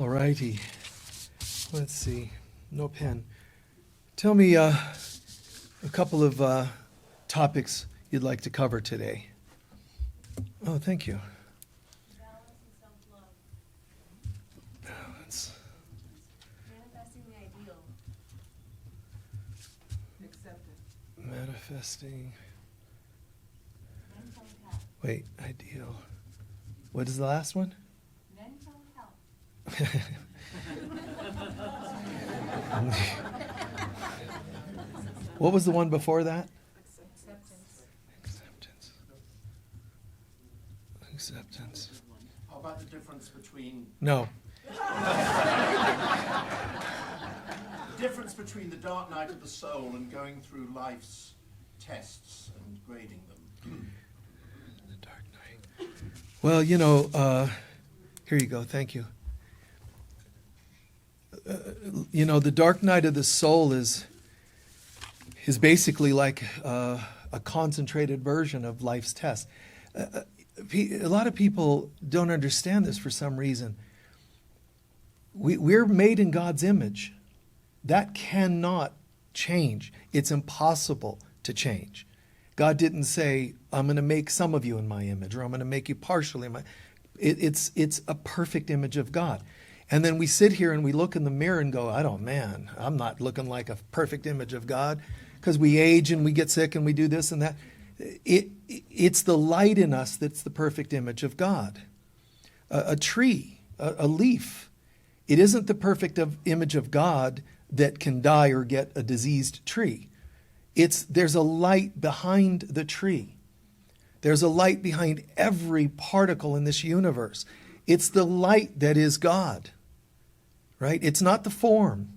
All righty. Let's see. No pen. Tell me a couple of topics you'd like to cover today. Oh, thank you. Balance and self-love. Balance. Manifesting the ideal. Acceptance. Manifesting. Mental health. Wait, ideal. What is the last one? Mental health. What was the one before that? Acceptance. Acceptance. Acceptance. How about the difference between No. the difference between the dark night of the soul and going through life's tests and grading them? The Dark Knight. Well, here you go. Thank you. The dark night of the soul is basically like a concentrated version of life's test. A lot of people don't understand this for some reason. We're made in God's image. That cannot change. It's impossible to change. God didn't say, I'm going to make some of you in my image, or I'm going to make you partially in my... It's a perfect image of God. And then we sit here and we look in the mirror and go, I'm not looking like a perfect image of God, because we age and we get sick and we do this and that. It's the light in us that's the perfect image of God. A tree, a leaf, it isn't the perfect image of God that can die or get a diseased tree. There's a light behind the tree. There's a light behind every particle in this universe. It's the light that is God, right? It's not the form,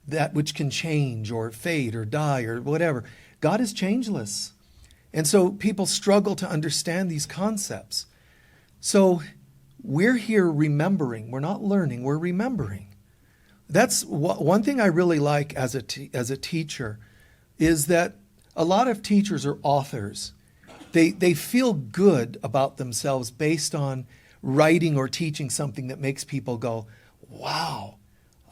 that which can change or fade or die or whatever. God is changeless. And so people struggle to understand these concepts. So we're here remembering. We're not learning, we're remembering. That's one thing I really like as a teacher, is that a lot of teachers are authors. They feel good about themselves based on writing or teaching something that makes people go, wow,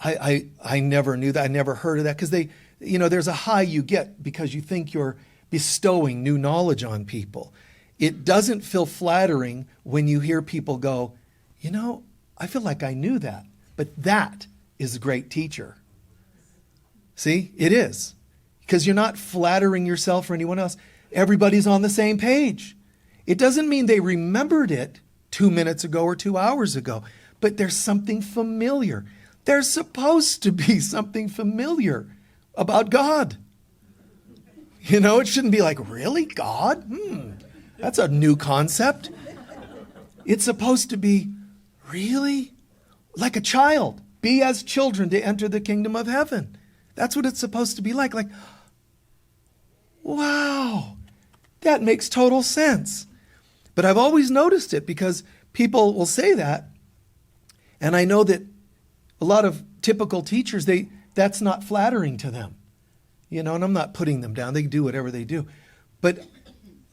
I never knew that. I never heard of that. Because there's a high you get because you think you're bestowing new knowledge on people. It doesn't feel flattering when you hear people go, I feel like I knew that. But that is a great teacher. See, it is. Because you're not flattering yourself or anyone else. Everybody's on the same page. It doesn't mean they remembered it 2 minutes ago or 2 hours ago, but there's something familiar. There's supposed to be something familiar about God. It shouldn't be like, really, God? That's a new concept. It's supposed to be, really? Like a child. Be as children to enter the kingdom of heaven. That's what it's supposed to be like. Like, wow, that makes total sense. But I've always noticed it because people will say that. And I know that a lot of typical teachers, that's not flattering to them. And I'm not putting them down. They do whatever they do. But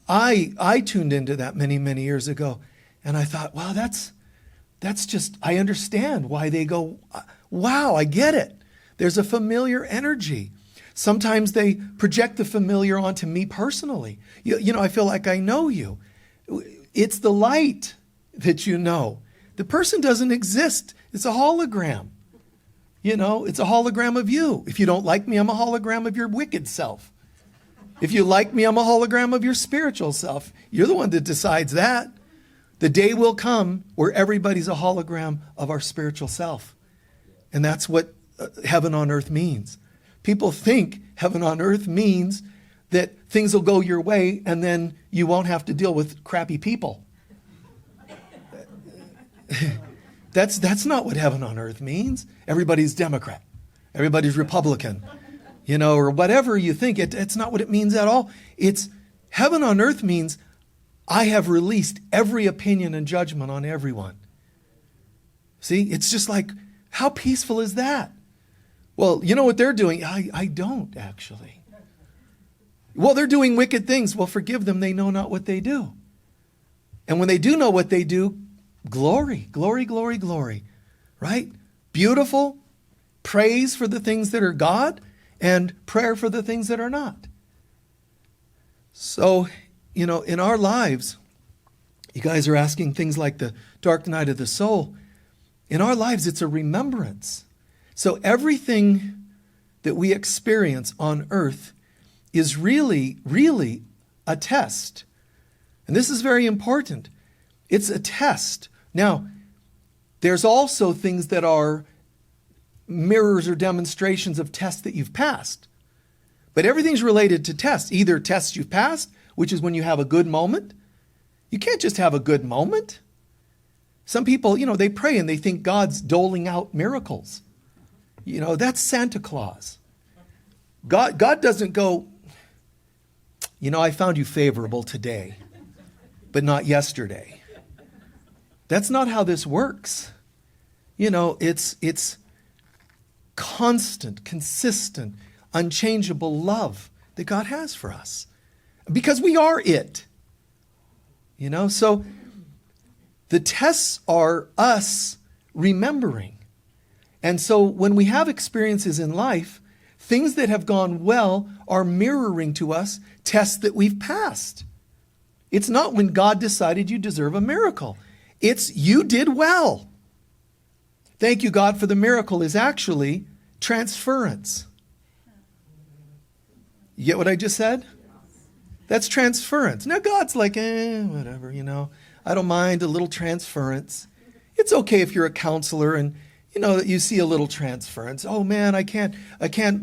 I tuned into that many, many years ago. And I thought, wow, that's just, I understand why they go, wow, I get it. There's a familiar energy. Sometimes they project the familiar onto me personally. I feel like I know you. It's the light that you know. The person doesn't exist. It's a hologram. It's a hologram of you. If you don't like me, I'm a hologram of your wicked self. If you like me, I'm a hologram of your spiritual self. You're the one that decides that. The day will come where everybody's a hologram of our spiritual self. And that's what heaven on earth means. People think heaven on earth means that things will go your way and then you won't have to deal with crappy people. That's not what heaven on earth means. Everybody's Democrat. Everybody's Republican. Or whatever you think. It's not what it means at all. It's heaven on earth means I have released every opinion and judgment on everyone. See, it's just like, how peaceful is that? Well, you know what they're doing? I don't, actually. Well, they're doing wicked things. Well, forgive them. They know not what they do. And when they do know what they do, glory, glory, glory, glory. Right? Beautiful, praise for the things that are God, and prayer for the things that are not. So, in our lives, you guys are asking things like the dark night of the soul. In our lives, it's a remembrance. So everything that we experience on earth is really, really a test. And this is very important. It's a test. Now, there's also things that are mirrors or demonstrations of tests that you've passed. But everything's related to tests. Either tests you've passed, which is when you have a good moment. You can't just have a good moment. Some people, they pray and they think God's doling out miracles. That's Santa Claus. God doesn't go, I found you favorable today, but not yesterday. That's not how this works. It's constant, consistent, unchangeable love that God has for us. Because we are it. So the tests are us remembering. And so when we have experiences in life, things that have gone well are mirroring to us tests that we've passed. It's not when God decided you deserve a miracle. It's you did well. Thank you, God, for the miracle is actually transference. You get what I just said? That's transference. Now God's like, whatever, I don't mind a little transference. It's okay if you're a counselor and that you see a little transference. Oh man, I can't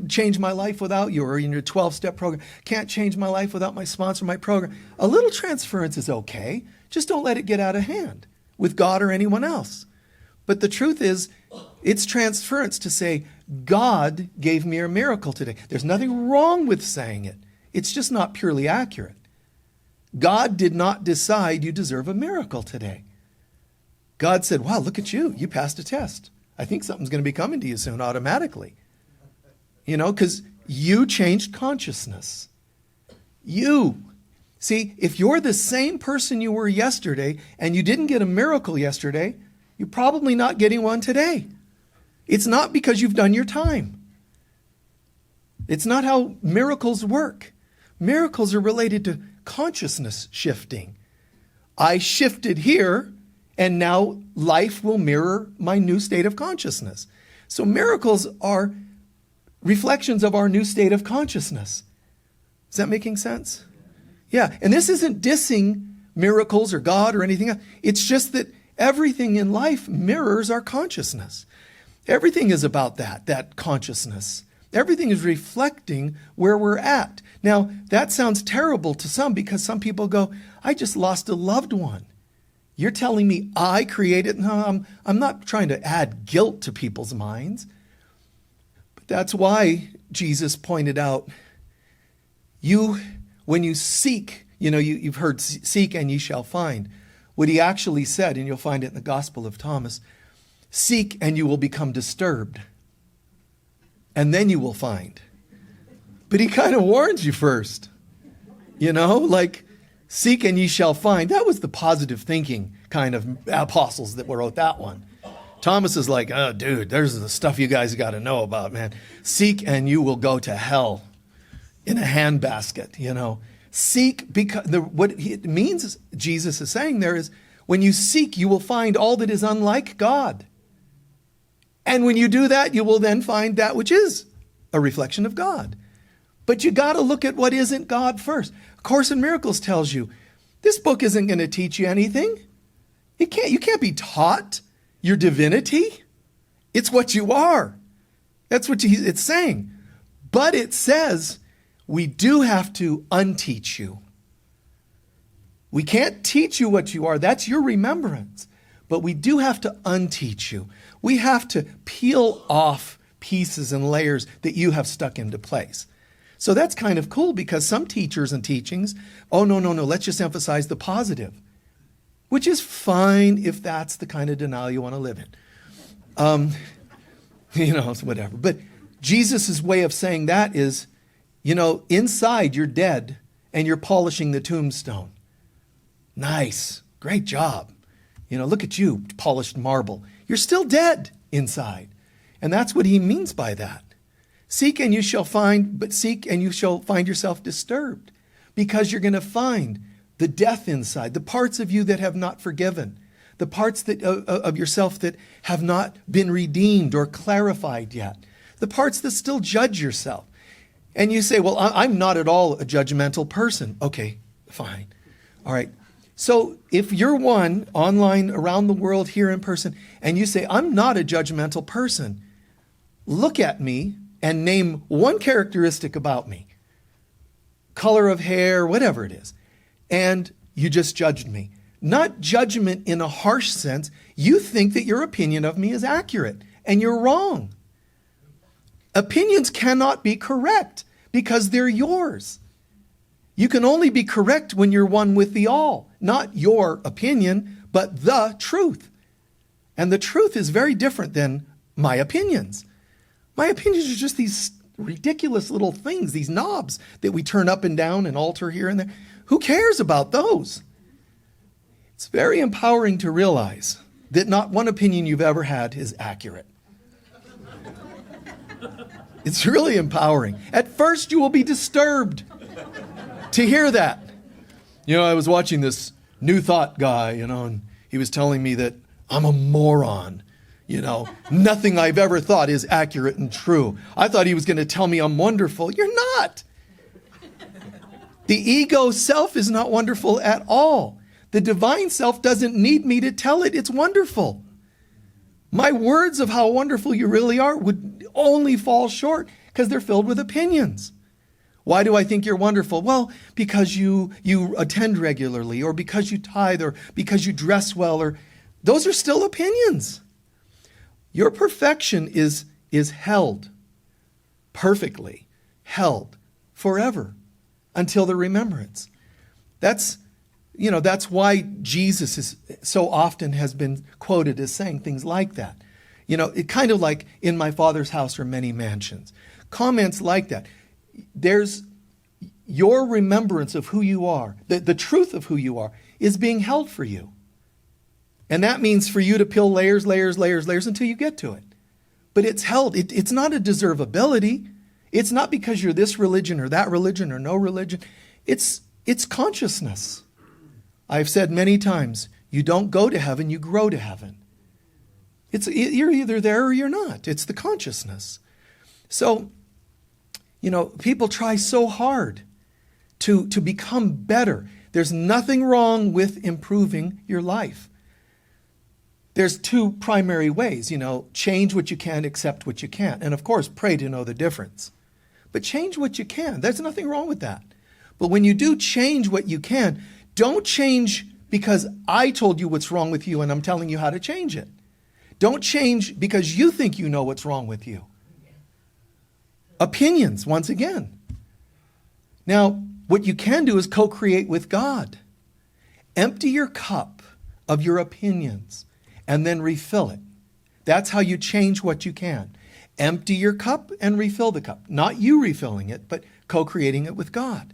change my life without you, or in your 12-step program, can't change my life without my sponsor, my program. A little transference is okay. Just don't let it get out of hand with God or anyone else. But the truth is, it's transference to say, God gave me a miracle today. There's nothing wrong with saying it. It's just not purely accurate. God did not decide you deserve a miracle today. God said, wow, look at you. You passed a test. I think something's going to be coming to you soon automatically. Because you changed consciousness. You. See, if you're the same person you were yesterday and you didn't get a miracle yesterday, you're probably not getting one today. It's not because you've done your time. It's not how miracles work. Miracles are related to consciousness shifting. I shifted here, and now life will mirror my new state of consciousness. So miracles are reflections of our new state of consciousness. Is that making sense? Yeah, and this isn't dissing miracles or God or anything else. It's just that everything in life mirrors our consciousness. Everything is about that consciousness. Everything is reflecting where we're at. Now, that sounds terrible to some because some people go, I just lost a loved one. You're telling me I created? No, I'm not trying to add guilt to people's minds. But that's why Jesus pointed out, when you seek, you've heard seek and ye shall find. What he actually said, and you'll find it in the Gospel of Thomas, seek and you will become disturbed. And then you will find. But he kind of warns you first. Like seek and ye shall find. That was the positive thinking kind of apostles that wrote that one. Thomas is like, oh, dude, there's the stuff you guys got to know about, man. Seek and you will go to hell in a handbasket, Seek, because what it means, Jesus is saying there is, when you seek, you will find all that is unlike God. And when you do that, you will then find that which is a reflection of God. But you got to look at what isn't God first. A Course in Miracles tells you, this book isn't going to teach you anything. You can't be taught your divinity. It's what you are. That's what it's saying. But it says, we do have to unteach you. We can't teach you what you are. That's your remembrance. But we do have to unteach you. We have to peel off pieces and layers that you have stuck into place. So that's kind of cool because some teachers and teachings, oh, no, let's just emphasize the positive, which is fine if that's the kind of denial you want to live in. It's whatever. But Jesus' way of saying that is, inside you're dead and you're polishing the tombstone. Nice. Great job. Look at you, polished marble. You're still dead inside. And that's what he means by that. Seek and you shall find, but seek and you shall find yourself disturbed, because you're going to find the death inside, the parts of you that have not forgiven, the parts that, of yourself that have not been redeemed or clarified yet, the parts that still judge yourself. And you say, well, I'm not at all a judgmental person. Okay, fine. All right. So if you're one online, around the world, here in person, and you say, I'm not a judgmental person, look at me and name one characteristic about me, color of hair, whatever it is, and you just judged me. Not judgment in a harsh sense. You think that your opinion of me is accurate, and you're wrong. Opinions cannot be correct because they're yours. You can only be correct when you're one with the all, not your opinion, but the truth. And the truth is very different than my opinions. My opinions are just these ridiculous little things, these knobs that we turn up and down and alter here and there. Who cares about those? It's very empowering to realize that not one opinion you've ever had is accurate. It's really empowering. At first, you will be disturbed to hear that. I was watching this New Thought guy, and he was telling me that I'm a moron. Nothing I've ever thought is accurate and true. I thought he was going to tell me I'm wonderful. You're not. The ego self is not wonderful at all. The divine self doesn't need me to tell it it's wonderful. My words of how wonderful you really are would only fall short because they're filled with opinions. Why do I think you're wonderful? Well, because you attend regularly, or because you tithe, or because you dress well, or those are still opinions. Your perfection is held, perfectly held forever until the remembrance. That's why Jesus is so often has been quoted as saying things like that. It kind of like, in my Father's house are many mansions. Comments like that. There's your remembrance of who you are, the truth of who you are, is being held for you. And that means for you to peel layers, layers, layers, layers until you get to it. But it's held. It's not a deservability. It's not because you're this religion or that religion or no religion. It's consciousness. I've said many times, you don't go to heaven, you grow to heaven. You're either there or you're not. It's the consciousness. So, people try so hard to become better. There's nothing wrong with improving your life. There's two primary ways, change what you can, accept what you can't. And of course, pray to know the difference. But change what you can. There's nothing wrong with that. But when you do change what you can, don't change because I told you what's wrong with you and I'm telling you how to change it. Don't change because you think you know what's wrong with you. Opinions, once again. Now, what you can do is co-create with God. Empty your cup of your opinions and then refill it. That's how you change what you can. Empty your cup and refill the cup. Not you refilling it, but co-creating it with God.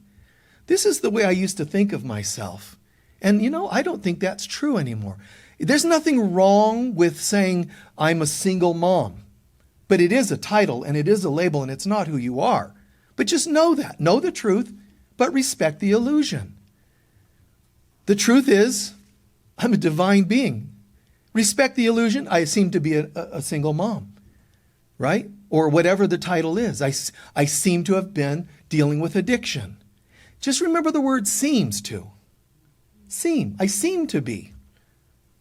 This is the way I used to think of myself. And I don't think that's true anymore. There's nothing wrong with saying I'm a single mom. But it is a title and it is a label and it's not who you are. But just know that. Know the truth, but respect the illusion. The truth is, I'm a divine being. Respect the illusion. I seem to be a single mom, right? Or whatever the title is. I seem to have been dealing with addiction. Just remember the word seems to. Seem. I seem to be.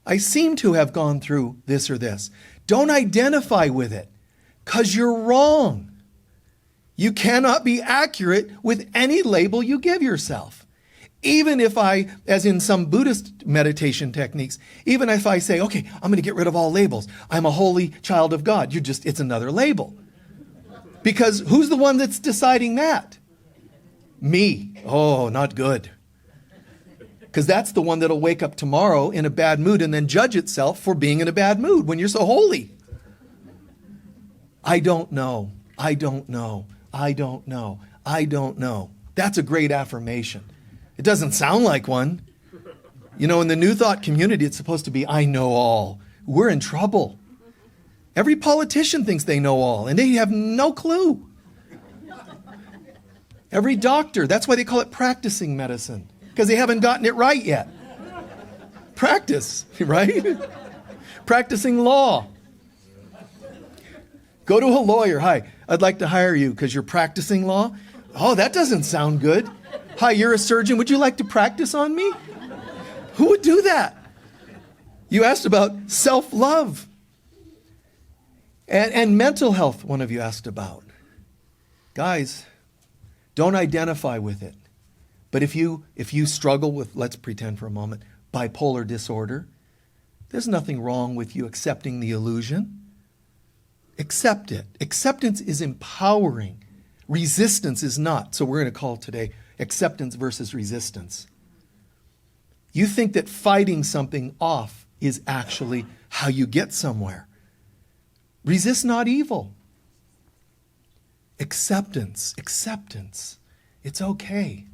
I seem to have gone through this or this. Don't identify with it, because you're wrong. You cannot be accurate with any label you give yourself. Even if I, as in some Buddhist meditation techniques, even if I say, okay, I'm going to get rid of all labels. I'm a holy child of God. It's another label. Because who's the one that's deciding that? Me. Oh, not good. Because that's the one that'll wake up tomorrow in a bad mood and then judge itself for being in a bad mood when you're so holy. I don't know. I don't know. I don't know. I don't know. That's a great affirmation. It doesn't sound like one. In the New Thought community, it's supposed to be, I know all. We're in trouble. Every politician thinks they know all, and they have no clue. Every doctor, that's why they call it practicing medicine, because they haven't gotten it right yet. Practice, right? Practicing law. Go to a lawyer. Hi, I'd like to hire you because you're practicing law. Oh, that doesn't sound good. Hi, you're a surgeon. Would you like to practice on me? Who would do that? You asked about self-love. And mental health, one of you asked about. Guys, don't identify with it. But if you struggle with, let's pretend for a moment, bipolar disorder, there's nothing wrong with you accepting the illusion. Accept it. Acceptance is empowering. Resistance is not. So we're going to call today acceptance versus resistance. You think that fighting something off is actually how you get somewhere. Resist not evil. Acceptance. It's okay.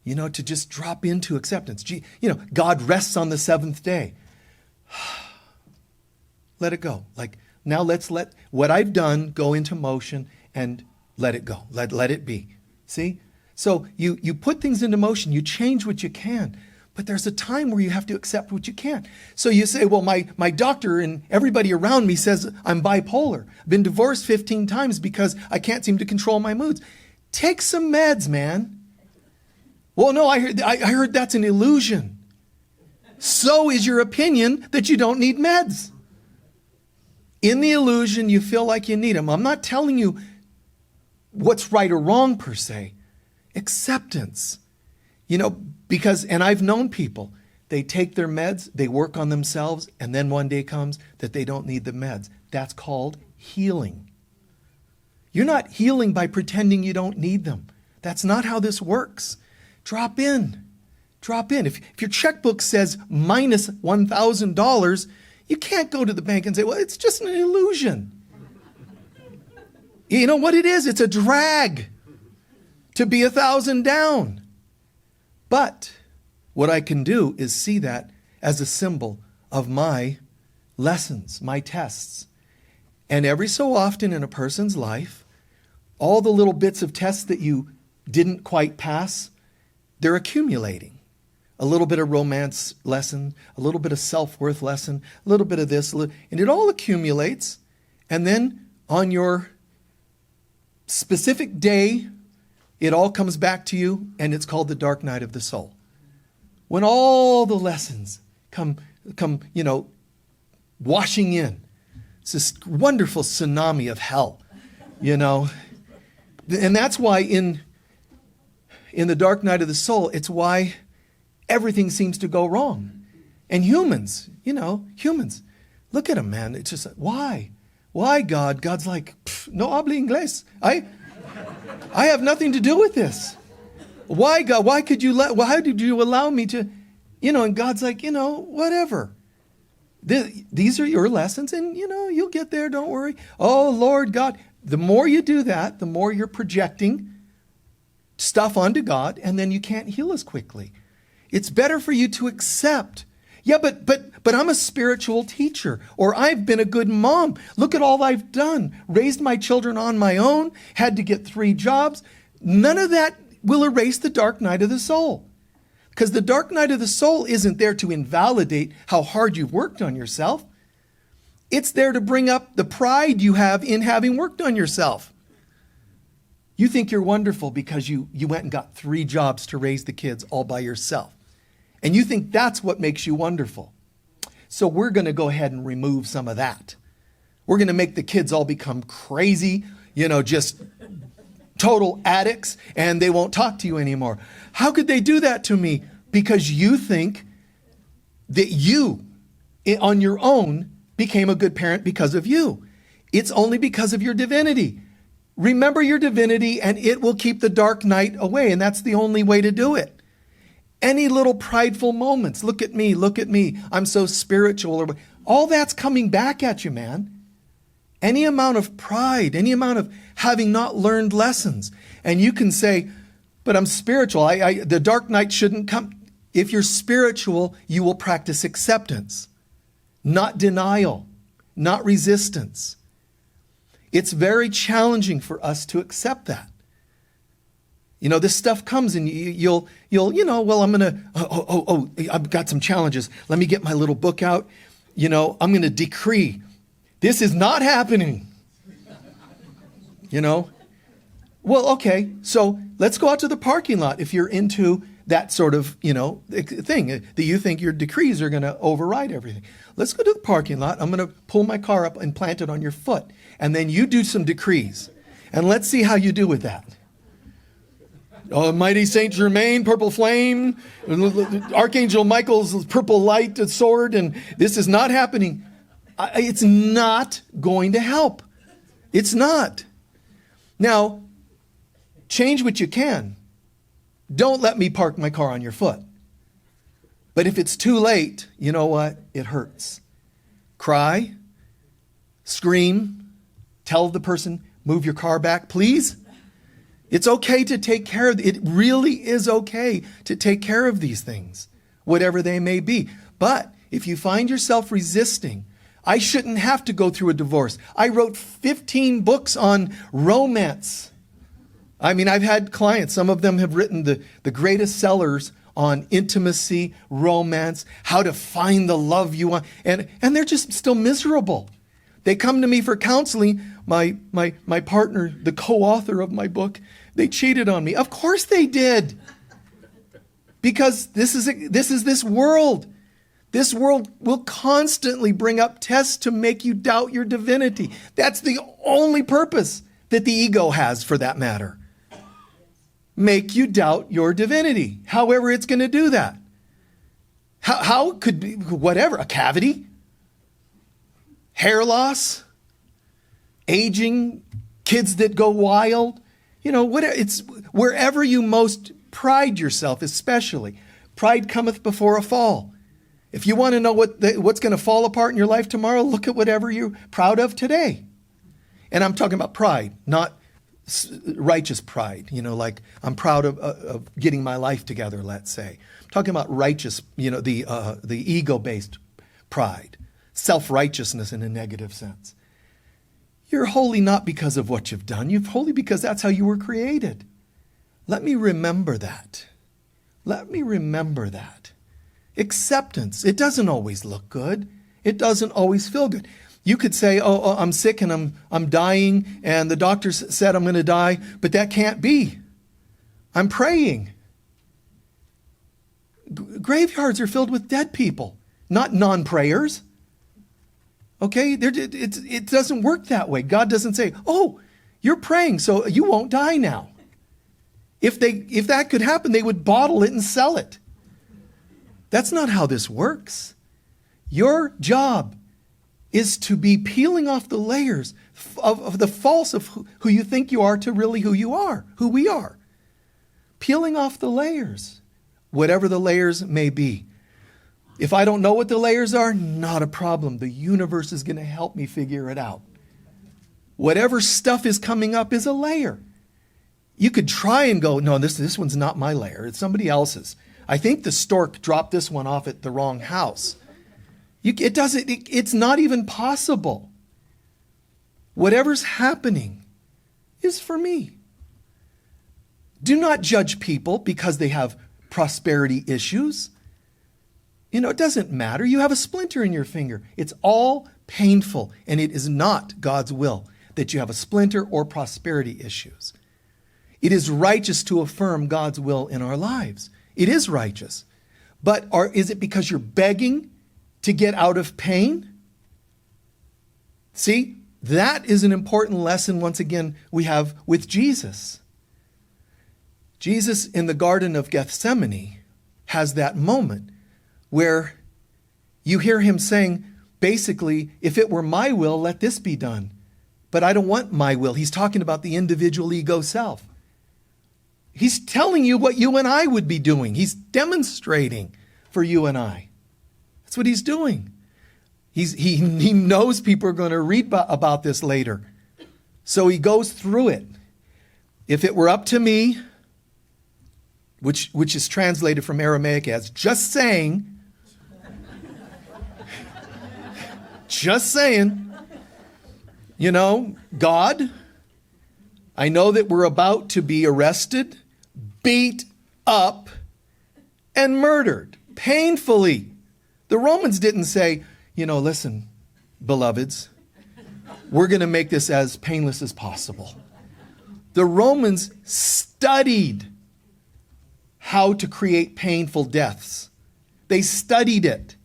To just drop into acceptance. God rests on the seventh day. Let it go. Now let's let what I've done go into motion and let it go. Let it be. See? So you put things into motion. You change what you can. But there's a time where you have to accept what you can't. So you say, well, my doctor and everybody around me says I'm bipolar. I've been divorced 15 times because I can't seem to control my moods. Take some meds, man. Well, no, I heard that's an illusion. So is your opinion that you don't need meds. In the illusion, you feel like you need them. I'm not telling you what's right or wrong per se. Acceptance. Because, and I've known people, they take their meds, they work on themselves, and then one day comes that they don't need the meds. That's called healing. You're not healing by pretending you don't need them. That's not how this works. Drop in. If your checkbook says minus $1,000, you can't go to the bank and say, well, it's just an illusion. You know what it is? It's a drag to be 1,000 down. But what I can do is see that as a symbol of my lessons, my tests. And every so often in a person's life, all the little bits of tests that you didn't quite pass, they're accumulating. A little bit of romance lesson, a little bit of self-worth lesson, a little bit of this, and it all accumulates. And then on your specific day, it all comes back to you, and it's called the dark night of the soul. When all the lessons come, washing in. It's this wonderful tsunami of hell, And that's why in the dark night of the soul, it's why everything seems to go wrong. And humans, look at them, man. It's just, why? Why, God? God's like, no habla inglés. I have nothing to do with this. Why, God? Why did you allow me to, and God's like, whatever. These are your lessons and, you'll get there. Don't worry. Oh, Lord God. The more you do that, the more you're projecting stuff onto God, and then you can't heal as quickly. It's better for you to accept. Yeah, but I'm a spiritual teacher, or I've been a good mom. Look at all I've done. Raised my children on my own, had to get 3 jobs. None of that will erase the dark night of the soul. Because the dark night of the soul isn't there to invalidate how hard you've worked on yourself. It's there to bring up the pride you have in having worked on yourself. You think you're wonderful because you went and got 3 jobs to raise the kids all by yourself. And you think that's what makes you wonderful. So we're going to go ahead and remove some of that. We're going to make the kids all become crazy, just total addicts, and they won't talk to you anymore. How could they do that to me? Because you think that you, on your own, became a good parent because of you. It's only because of your divinity. Remember your divinity, and it will keep the dark night away, and that's the only way to do it. Any little prideful moments, look at me, I'm so spiritual, all that's coming back at you, man. Any amount of pride, any amount of having not learned lessons. And you can say, but I'm spiritual, the dark night shouldn't come. If you're spiritual, you will practice acceptance, not denial. not resistance. It's very challenging for us to accept that. You know, this stuff comes and you'll, well, I'm going to, I've got some challenges. Let me get my little book out. You know, I'm going to decree. This is not happening. You know? Well, okay, so let's go out to the parking lot if you're into that sort of, thing that you think your decrees are going to override everything. Let's go to the parking lot. I'm going to pull my car up and plant it on your foot. And then you do some decrees. And let's see how you do with that. Mighty Saint Germain, purple flame, Archangel Michael's purple light sword, and this is not happening. It's not going to help. It's not. Now, change what you can. Don't let me park my car on your foot. But if it's too late, you know what? It hurts. Cry, scream, tell the person, move your car back, please. It's okay to take care of it. It really is okay to take care of these things, whatever they may be. But if you find yourself resisting, I shouldn't have to go through a divorce. I wrote 15 books on romance. I mean, I've had clients, some of them have written the greatest sellers on intimacy, romance, how to find the love you want. And they're just still miserable. They come to me for counseling. My partner, the co-author of my book, they cheated on me. Of course they did. Because this is this world. This world will constantly bring up tests to make you doubt your divinity. That's the only purpose that the ego has, for that matter. Make you doubt your divinity. However it's going to do that. How could be, whatever, a cavity, hair loss, aging, kids that go wild, whatever. It's wherever you most pride yourself, especially. Pride cometh before a fall. If you want to know what's going to fall apart in your life tomorrow, look at whatever you're proud of today. And I'm talking about pride, not righteous pride. Like I'm proud of getting my life together, let's say. I'm talking about righteous, the ego-based pride, self-righteousness in a negative sense. You're holy not because of what you've done. You're holy because that's how you were created. Let me remember that. Let me remember that. Acceptance. It doesn't always look good. It doesn't always feel good. You could say, oh, I'm sick and I'm dying and the doctor said I'm going to die, but that can't be. I'm praying. Graveyards are filled with dead people, not non-prayers. Okay? It doesn't work that way. God doesn't say, oh, you're praying, so you won't die now. If that could happen, they would bottle it and sell it. That's not how this works. Your job is to be peeling off the layers of the false of who you think you are to really who you are, who we are. Peeling off the layers, whatever the layers may be. If I don't know what the layers are, not a problem. The universe is going to help me figure it out. Whatever stuff is coming up is a layer. You could try and go, no, this one's not my layer. It's somebody else's. I think the stork dropped this one off at the wrong house. It's not even possible. Whatever's happening is for me. Do not judge people because they have prosperity issues. It doesn't matter. You have a splinter in your finger. It's all painful, and it is not God's will that you have a splinter or prosperity issues. It is righteous to affirm God's will in our lives. It is righteous. But is it because you're begging to get out of pain? See, that is an important lesson, once again, we have with Jesus. Jesus in the Garden of Gethsemane has that moment where you hear him saying, basically, if it were my will, let this be done. But I don't want my will. He's talking about the individual ego self. He's telling you what you and I would be doing. He's demonstrating for you and I. That's what he's doing. He knows people are going to read about this later. So he goes through it. If it were up to me, which is translated from Aramaic as just saying, Just saying. You know, God, I know that we're about to be arrested, beat up, and murdered painfully. The Romans didn't say, you know, listen, beloveds, we're going to make this as painless as possible. The Romans studied how to create painful deaths. They studied it.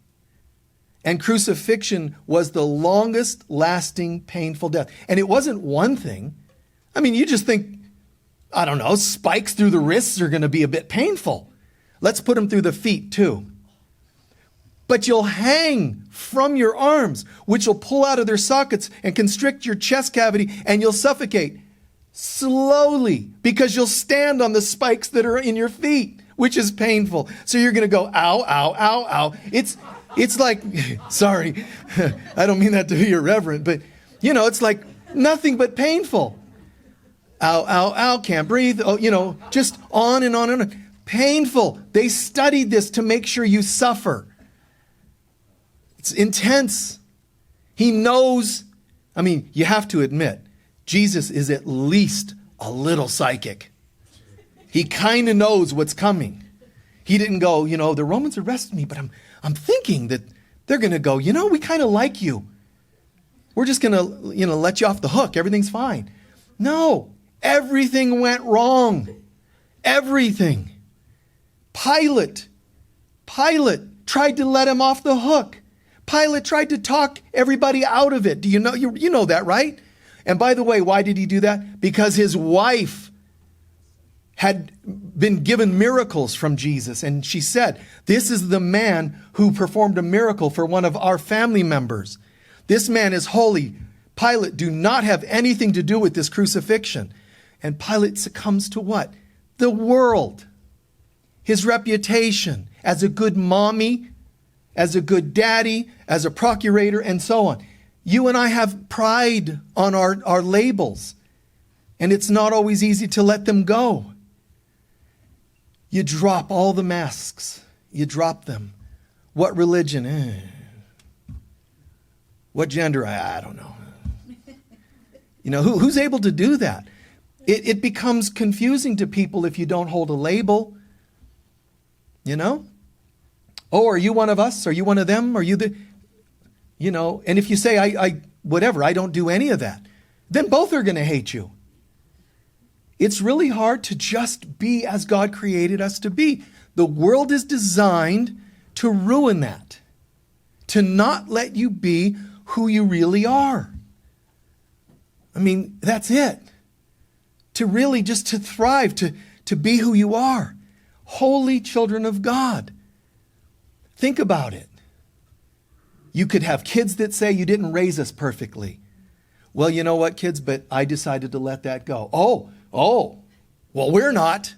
And crucifixion was the longest lasting painful death. And it wasn't one thing. I mean, you just think, I don't know, spikes through the wrists are going to be a bit painful. Let's put them through the feet too. But you'll hang from your arms, which will pull out of their sockets and constrict your chest cavity, and you'll suffocate slowly because you'll stand on the spikes that are in your feet, which is painful. So you're going to go, ow, ow, ow, ow. It's like, sorry, I don't mean that to be irreverent, but you know, it's like nothing but painful. Ow, ow, ow, can't breathe. Oh, you know, just on and on and on. Painful. They studied this to make sure you suffer. It's intense. He knows. I mean, you have to admit, Jesus is at least a little psychic. He kind of knows what's coming. He didn't go, you know, the Romans arrested me, but I'm thinking that they're going to go, you know, we kind of like you. We're just going to, you know, let you off the hook. Everything's fine. No, everything went wrong. Everything. Pilate tried to let him off the hook. Pilate tried to talk everybody out of it. Do you know? You know that, right? And by the way, why did he do that? Because his wife had been given miracles from Jesus. And she said, this is the man who performed a miracle for one of our family members. This man is holy. Pilate, do not have anything to do with this crucifixion. And Pilate succumbs to what? The world. His reputation as a good mommy, as a good daddy, as a procurator, and so on. You and I have pride on our labels, and it's not always easy to let them go. You drop all the masks. You drop them. What religion? What gender? I don't know. You know, who's able to do that? It becomes confusing to people if you don't hold a label. You know? Oh, are you one of us? Are you one of them? Are you the... You know, and if you say, I whatever, I don't do any of that, then both are going to hate you. It's really hard to just be as God created us to be. The world is designed to ruin that, to not let you be who you really are. I mean, that's it. To really just to thrive, to be who you are. Holy children of God. Think about it. You could have kids that say you didn't raise us perfectly. Well, you know what, kids, but I decided to let that go. Oh, well, we're not.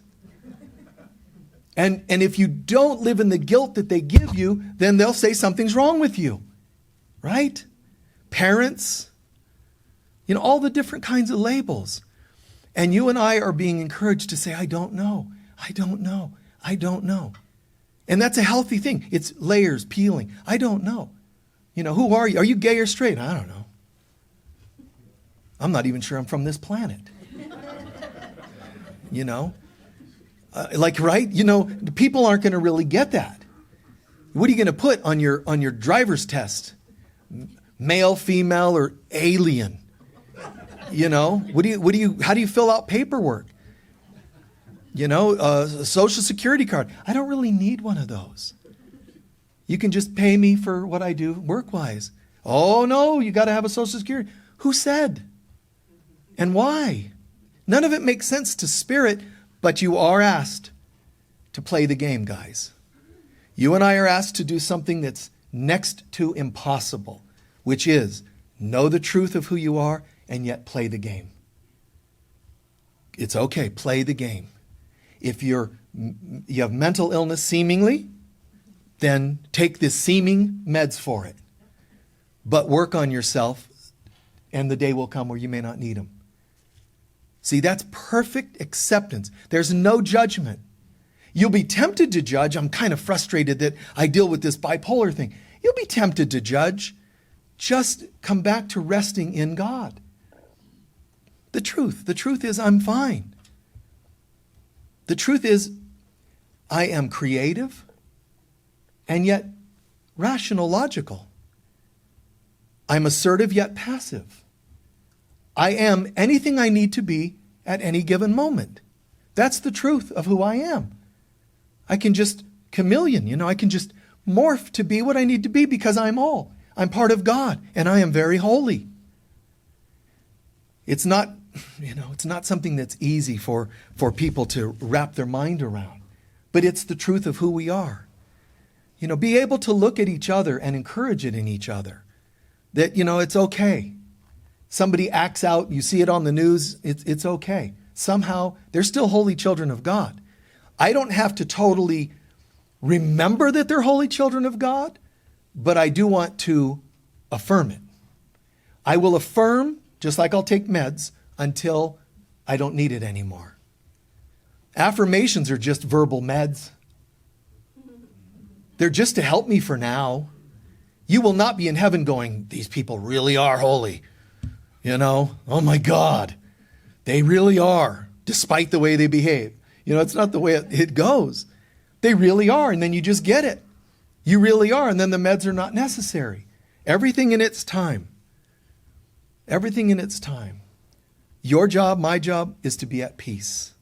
And if you don't live in the guilt that they give you, then they'll say something's wrong with you. Right? Parents, you know, all the different kinds of labels. And you and I are being encouraged to say, I don't know. I don't know. I don't know. And that's a healthy thing. It's layers peeling. I don't know. You know, who are you? Are you gay or straight? I don't know. I'm not even sure I'm from this planet. You know? Right? You know, people aren't going to really get that. What are you going to put on your driver's test? Male, female, or alien? You know, how do you fill out paperwork? You know, a social security card. I don't really need one of those. You can just pay me for what I do work-wise. Oh, no, you got to have a social security. Who said? And why? None of it makes sense to spirit, but you are asked to play the game, guys. You and I are asked to do something that's next to impossible, which is know the truth of who you are and yet play the game. It's okay, play the game. If you have mental illness seemingly, then take the seeming meds for it. But work on yourself, and the day will come where you may not need them. See, that's perfect acceptance. There's no judgment. You'll be tempted to judge. I'm kind of frustrated that I deal with this bipolar thing. You'll be tempted to judge. just come back to resting in God. The truth is I'm fine. The truth is I am creative and yet rational, logical. I'm assertive yet passive. I am anything I need to be at any given moment. That's the truth of who I am. I can just chameleon, I can just morph to be what I need to be because I'm part of God and I am very holy. It's not, it's not something that's easy for people to wrap their mind around, but it's the truth of who we are. Be able to look at each other and encourage it in each other. That, it's okay. Somebody acts out, you see it on the news, it's okay. Somehow, they're still holy children of God. I don't have to totally remember that they're holy children of God, but I do want to affirm it. I will affirm, just like I'll take meds, until I don't need it anymore. Affirmations are just verbal meds. They're just to help me for now. You will not be in heaven going, these people really are holy. Oh my God, they really are, despite the way they behave. It's not the way it goes. They really are, and then you just get it. You really are, and then the meds are not necessary. Everything in its time. Everything in its time. Your job, my job, is to be at peace.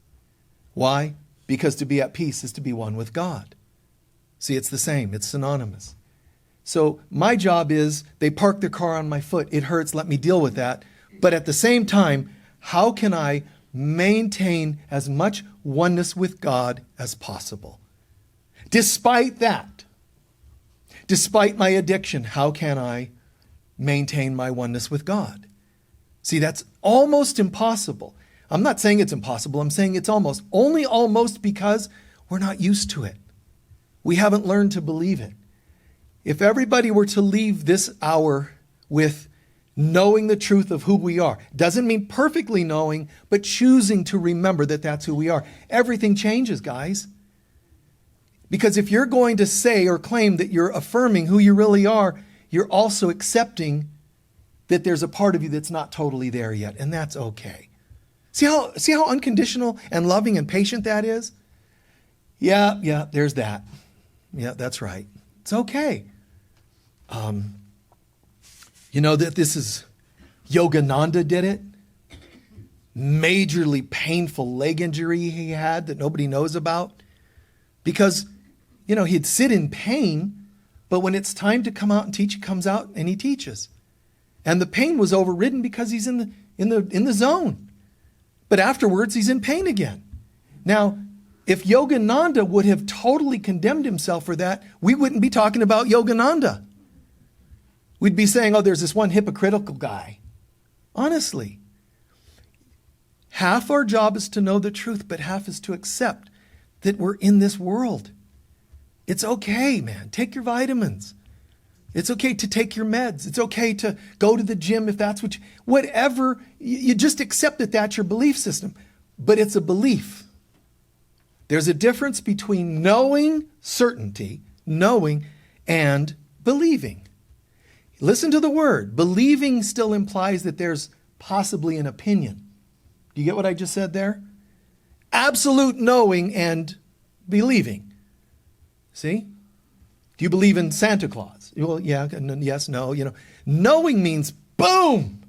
Why? Because to be at peace is to be one with God. See, it's the same. It's synonymous. So my job is, they park their car on my foot. It hurts. Let me deal with that. But at the same time, how can I maintain as much oneness with God as possible? Despite that, despite my addiction, how can I maintain my oneness with God? See, that's almost impossible. I'm not saying it's impossible. I'm saying it's almost. Only almost because we're not used to it. We haven't learned to believe it. If everybody were to leave this hour with knowing the truth of who we are, doesn't mean perfectly knowing, but choosing to remember that that's who we are, everything changes, guys. Because if you're going to say or claim that you're affirming who you really are, you're also accepting that there's a part of you that's not totally there yet, and that's okay. See how unconditional and loving and patient that is? Yeah, there's that. Yeah, that's right. It's okay. That this is Yogananda did it. Majorly painful leg injury he had that nobody knows about. Because, he'd sit in pain, but when it's time to come out and teach, he comes out and he teaches. And the pain was overridden because he's in the zone. But afterwards, he's in pain again. Now, if Yogananda would have totally condemned himself for that, we wouldn't be talking about Yogananda. We'd be saying, there's this one hypocritical guy. Honestly. Half our job is to know the truth, but half is to accept that we're in this world. It's okay, man. Take your vitamins. It's okay to take your meds. It's okay to go to the gym if that's whatever. You just accept that that's your belief system. But it's a belief. There's a difference between knowing certainty, and believing. Listen to the word. Believing still implies that there's possibly an opinion. Do you get what I just said there? Absolute knowing and believing. See? Do you believe in Santa Claus? Well, yeah, yes, no. Knowing means, boom,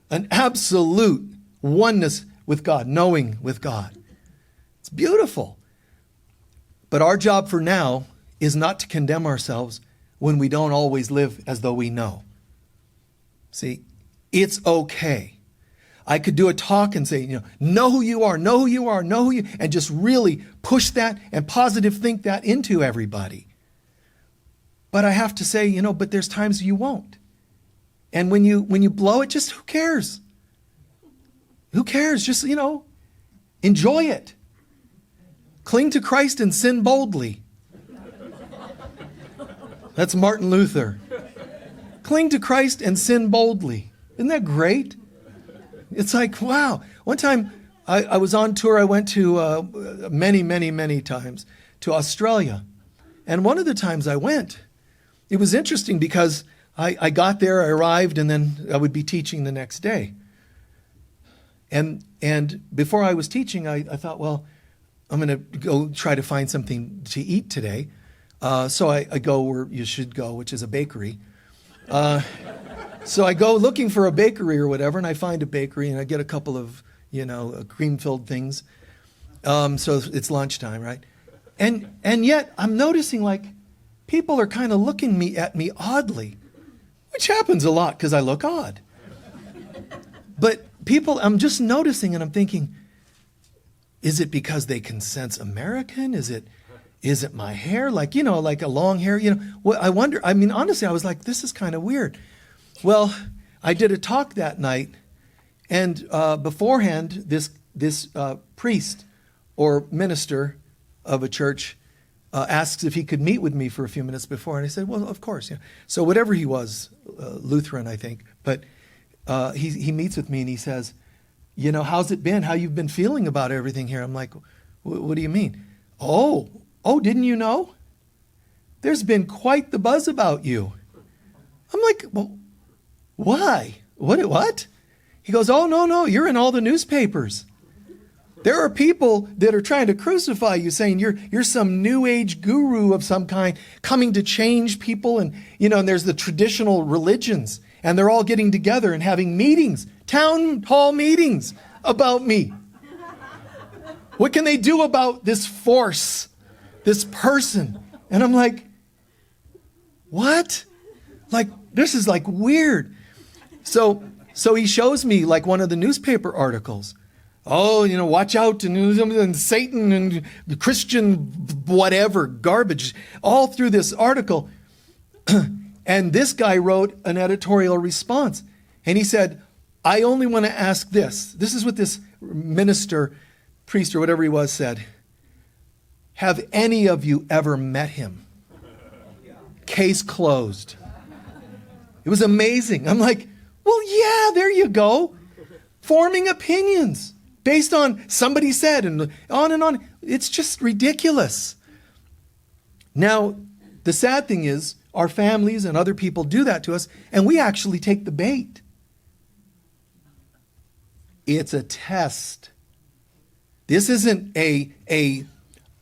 an absolute oneness with God, knowing with God. It's beautiful. But our job for now is not to condemn ourselves when we don't always live as though we know. See, it's okay. I could do a talk and say, know who you are, and just really push that and positive think that into everybody. But I have to say, but there's times you won't. And when you blow it, just who cares? Who cares? Just, enjoy it. Cling to Christ and sin boldly. That's Martin Luther. Cling to Christ and sin boldly. Isn't that great? It's like, wow. One time I was on tour. I went to many times to Australia. And one of the times I went, it was interesting because I got there, I arrived, and then I would be teaching the next day. And before I was teaching, I thought, well, I'm going to go try to find something to eat today. So I go where you should go, which is a bakery. So I go looking for a bakery or whatever, and I find a bakery, and I get a couple of, cream-filled things. So it's lunchtime, right? And yet I'm noticing like people are kind of looking at me oddly, which happens a lot because I look odd. But people, I'm just noticing, and I'm thinking, is it because they can sense American? Is it my hair? Like a long hair, Well, I wonder, honestly, I was like, this is kind of weird. Well, I did a talk that night, and beforehand, this priest or minister of a church asks if he could meet with me for a few minutes before, and I said, well, of course, yeah. So whatever he was, Lutheran, I think, but he meets with me and he says, how's it been? How you've been feeling about everything here? I'm like, what do you mean? Oh, didn't you know? There's been quite the buzz about you. I'm like, well, why? What? He goes, oh, no, you're in all the newspapers. There are people that are trying to crucify you, saying you're some new age guru of some kind, coming to change people, and and there's the traditional religions, and they're all getting together and having meetings, town hall meetings about me. What can they do about this force, this person? And I'm like, what? Like, this is like weird. So he shows me like one of the newspaper articles. Oh, watch out, and Satan and Christian whatever, garbage, all through this article. And this guy wrote an editorial response. And he said, I only want to ask this. This is what this minister, priest, or whatever he was said. Have any of you ever met him? Case closed. It was amazing. I'm like, well, yeah, there you go. Forming opinions based on somebody said, and on and on. It's just ridiculous. Now, the sad thing is, our families and other people do that to us, and we actually take the bait. It's a test. This isn't a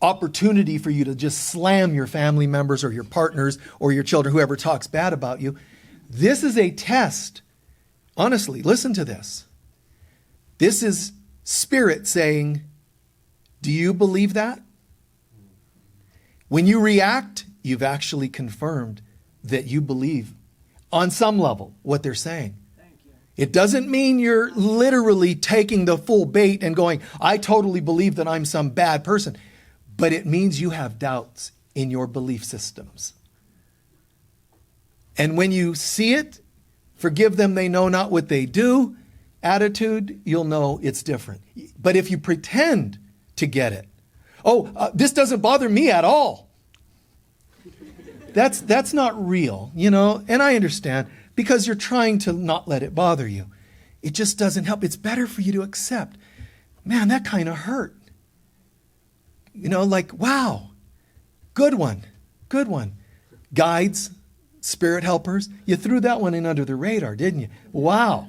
opportunity for you to just slam your family members or your partners or your children, whoever talks bad about you. This is a test. Honestly, listen to this. This is Spirit saying, do you believe that? When you react, you've actually confirmed that you believe on some level what they're saying. It doesn't mean you're literally taking the full bait and going, I totally believe that I'm some bad person. But it means you have doubts in your belief systems. And when you see it, forgive them, they know not what they do, attitude, you'll know it's different. But if you pretend to get it, this doesn't bother me at all. That's not real, and I understand, because you're trying to not let it bother you. It just doesn't help. It's better for you to accept, man, that kind of hurt. Like, wow, good one. Guides, spirit helpers, you threw that one in under the radar, didn't you? Wow.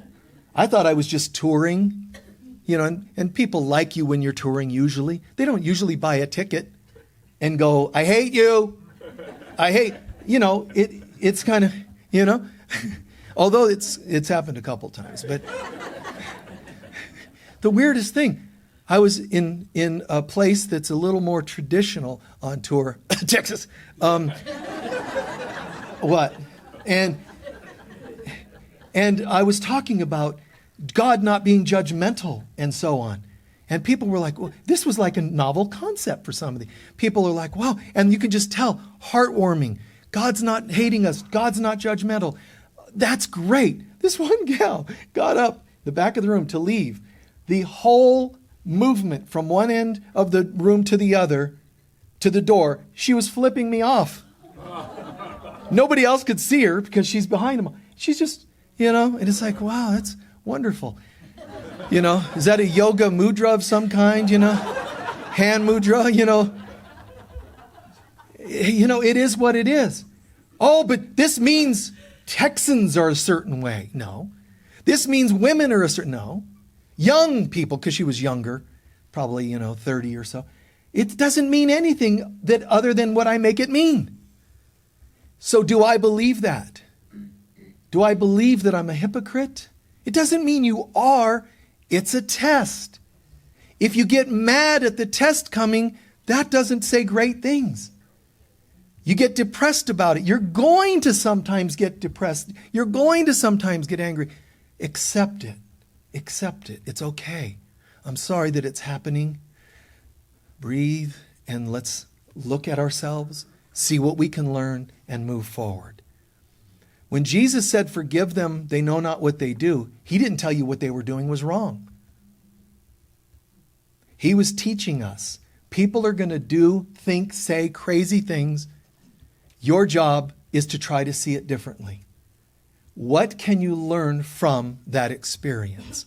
I thought I was just touring, and people like you when you're touring usually. They don't usually buy a ticket and go, I hate you. I hate, it's kind of, although it's happened a couple times. But the weirdest thing, I was in a place that's a little more traditional on tour, Texas. What? And I was talking about God not being judgmental and so on. And people were like, well, this was like a novel concept for somebody. People are like, wow. And you can just tell, heartwarming. God's not hating us. God's not judgmental. That's great. This one gal got up the back of the room to leave. The whole movement from one end of the room to the other, to the door, she was flipping me off. Nobody else could see her because she's behind them. She's just, and it's like, wow, that's wonderful. Is that a yoga mudra of some kind, hand mudra, it is what it is. Oh, but this means Texans are a certain way. No. This means women are a certain, no. Young people, because she was younger, probably, 30 or so. It doesn't mean anything that other than what I make it mean. So do I believe that? Do I believe that I'm a hypocrite? It doesn't mean you are. It's a test. If you get mad at the test coming, that doesn't say great things. You get depressed about it. You're going to sometimes get depressed. You're going to sometimes get angry. Accept it. Accept it. It's okay. I'm sorry that it's happening. Breathe and let's look at ourselves, see what we can learn, and move forward. When Jesus said, forgive them, they know not what they do, he didn't tell you what they were doing was wrong. He was teaching us. People are going to do, think, say crazy things. Your job is to try to see it differently. What can you learn from that experience?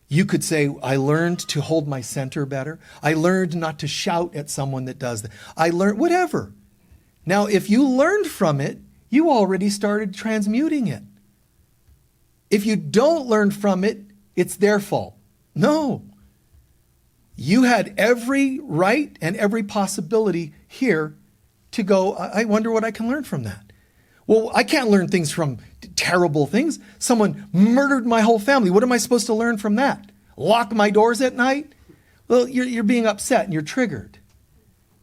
You could say, I learned to hold my center better. I learned not to shout at someone that does that. I learned whatever. Now, if you learned from it, you already started transmuting it. If you don't learn from it, it's their fault. No. You had every right and every possibility here to go, I wonder what I can learn from that. Well, I can't learn things from terrible things. Someone murdered my whole family. What am I supposed to learn from that? Lock my doors at night? Well, you're being upset and you're triggered.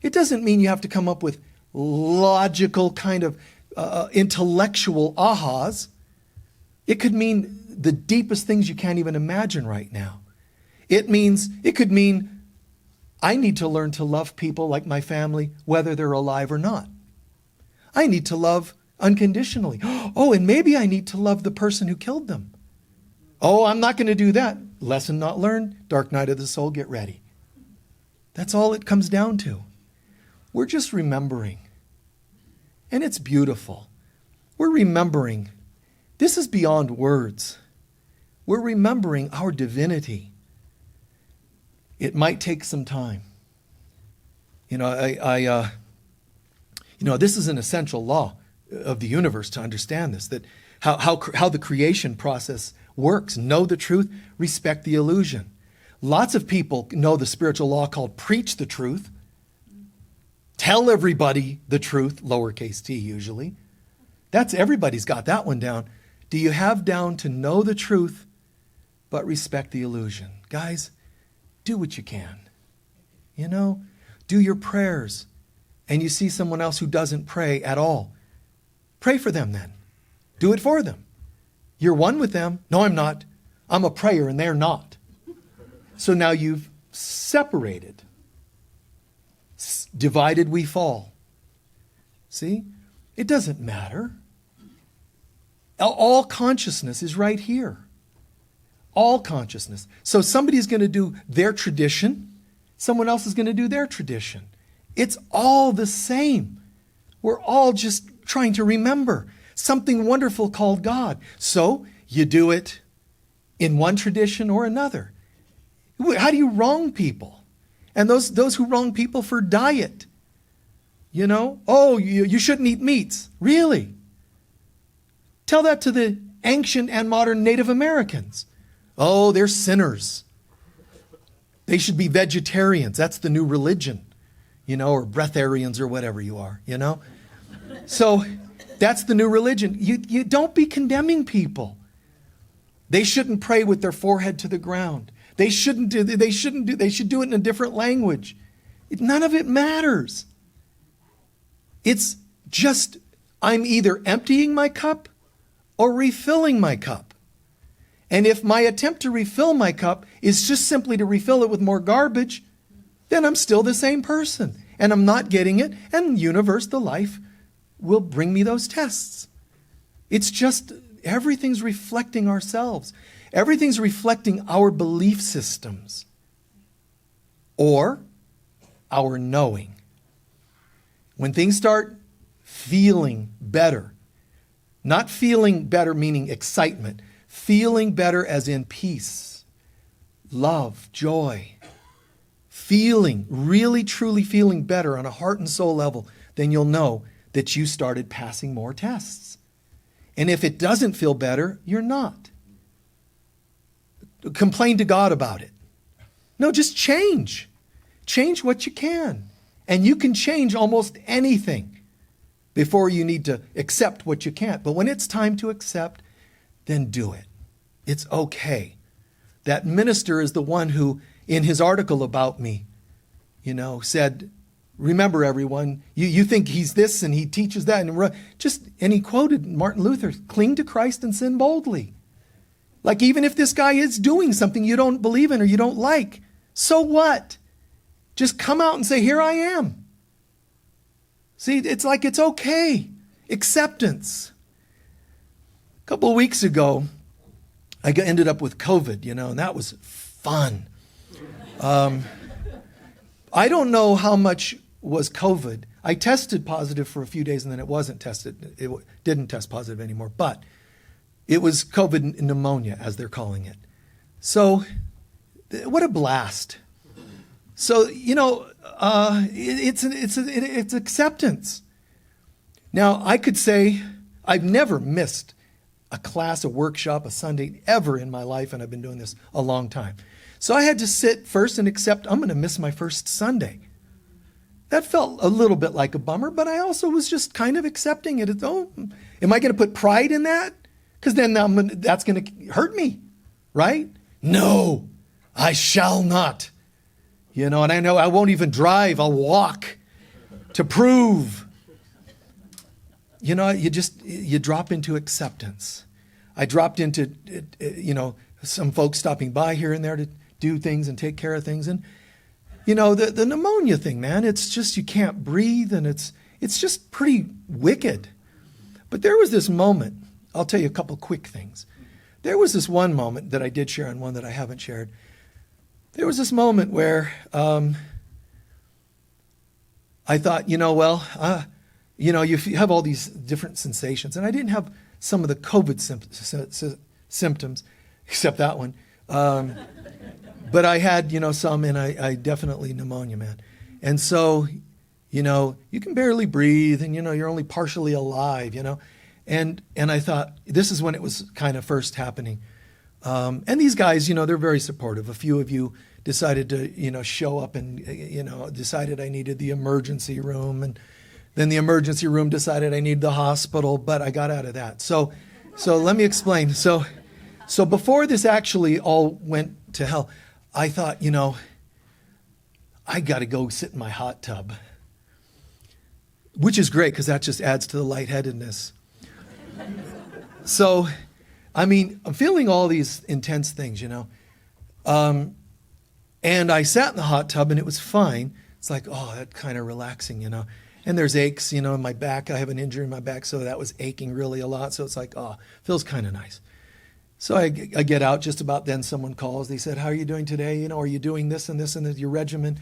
It doesn't mean you have to come up with logical kind of intellectual ahas. It could mean the deepest things you can't even imagine right now. It could mean I need to learn to love people like my family, whether they're alive or not. I need to love unconditionally. Oh, and maybe I need to love the person who killed them. Oh, I'm not going to do that. Lesson not learned. Dark night of the soul. Get ready. That's all it comes down to. We're just remembering. And it's beautiful. We're remembering. This is beyond words. We're remembering our divinity. It might take some time. This is an essential law of the universe to understand this, that how the creation process works. Know the truth, respect the illusion. Lots of people know the spiritual law called preach the truth. Tell everybody the truth, lowercase t usually. Everybody's got that one down. Do you have down to know the truth, but respect the illusion? Guys, do what you can. Do your prayers. And you see someone else who doesn't pray at all. Pray for them then. Do it for them. You're one with them. No, I'm not. I'm a prayer and they're not. So now you've separated. Divided we fall. See? It doesn't matter. All consciousness is right here. All consciousness. So somebody's going to do their tradition. Someone else is going to do their tradition. It's all the same. We're all just trying to remember something wonderful called God. So you do it in one tradition or another. How do you wrong people? And those who wrong people for diet. You shouldn't eat meats. Really? Tell that to the ancient and modern Native Americans. Oh, they're sinners. They should be vegetarians. That's the new religion. Or breatharians or whatever you are, So that's the new religion. You don't be condemning people. They shouldn't pray with their forehead to the ground. They should do it in a different language. None of it matters. It's just, I'm either emptying my cup or refilling my cup. And if my attempt to refill my cup is just simply to refill it with more garbage, then I'm still the same person. And I'm not getting it. And the universe, the life, will bring me those tests. It's just, everything's reflecting ourselves. Everything's reflecting our belief systems. Or our knowing. When things start feeling better, not feeling better meaning excitement, feeling better as in peace, love, joy, really truly feeling better on a heart and soul level, then you'll know that you started passing more tests. And if it doesn't feel better, you're not. Complain to God about it. No, just change. Change what you can. And you can change almost anything before you need to accept what you can't. But when it's time to accept, then do it. It's okay. That minister is the one who, in his article about me, said, remember everyone, you think he's this and he teaches that. And he quoted Martin Luther, cling to Christ and sin boldly. Like even if this guy is doing something you don't believe in or you don't like, so what? Just come out and say, here I am. See, it's like it's okay. Acceptance. A couple of weeks ago, I ended up with COVID, and that was fun. I don't know how much was COVID. I tested positive for a few days and then it wasn't tested. It didn't test positive anymore, but it was COVID pneumonia, as they're calling it. So, what a blast. So, it's acceptance. Now, I could say I've never missed a class, a workshop, a Sunday ever in my life, and I've been doing this a long time. So I had to sit first and accept I'm going to miss my first Sunday. That felt a little bit like a bummer, but I also was just kind of accepting it. Am I going to put pride in that? Because then that's going to hurt me, right? No, I shall not. And I know I won't even drive. I'll walk to prove. You drop into acceptance. I dropped into, some folks stopping by here and there to do things and take care of things. And, the pneumonia thing, man, it's just you can't breathe and it's just pretty wicked. But there was this moment. I'll tell you a couple quick things. There was this one moment that I did share and one that I haven't shared. There was this moment where I thought, you have all these different sensations. And I didn't have some of the COVID symptoms, except that one. But I had, some, and I definitely pneumonia, man. And so, you can barely breathe, and, you're only partially alive, And I thought, this is when it was kind of first happening. And these guys, they're very supportive. A few of you decided to, show up and, decided I needed the emergency room. And then the emergency room decided I needed the hospital, but I got out of that. So let me explain. So before this actually all went to hell, I thought, I got to go sit in my hot tub, which is great because that just adds to the lightheadedness. So, I'm feeling all these intense things, and I sat in the hot tub and it was fine. It's like, oh, that's kind of relaxing, And there's aches, in my back. I have an injury in my back, so that was aching really a lot. So it's like, oh, feels kind of nice. So I get out. Just about then someone calls. They said, how are you doing today? Are you doing this and your regimen?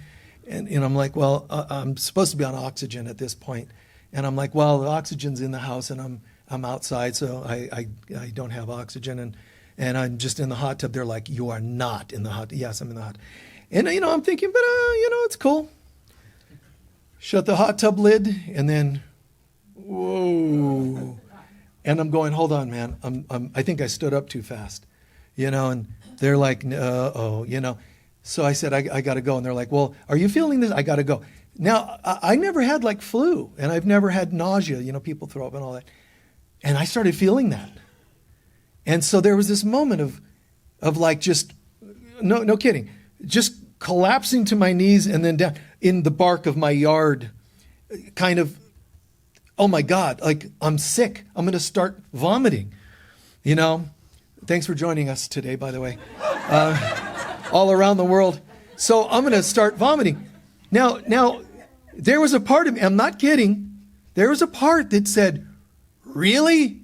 And I'm like, well, I'm supposed to be on oxygen at this point. And I'm like, well, the oxygen's in the house and I'm outside, so I don't have oxygen. And I'm just in the hot tub. They're like, you are not in the hot tub. Yes, I'm in the hot tub. And, I'm thinking, but, it's cool. Shut the hot tub lid, and then, whoa. And I'm going, hold on, man. I think I stood up too fast, and they're like, So I said, I got to go. And they're like, well, are you feeling this? I got to go. Now, I never had like flu, and I've never had nausea, people throw up and all that. And I started feeling that. And so there was this moment of like just, no kidding, just collapsing to my knees and then down in the bark of my yard, kind of, oh my God, like I'm sick. I'm going to start vomiting, Thanks for joining us today, by the way, all around the world. So I'm going to start vomiting. Now, there was a part of me, I'm not kidding, there was a part that said, really?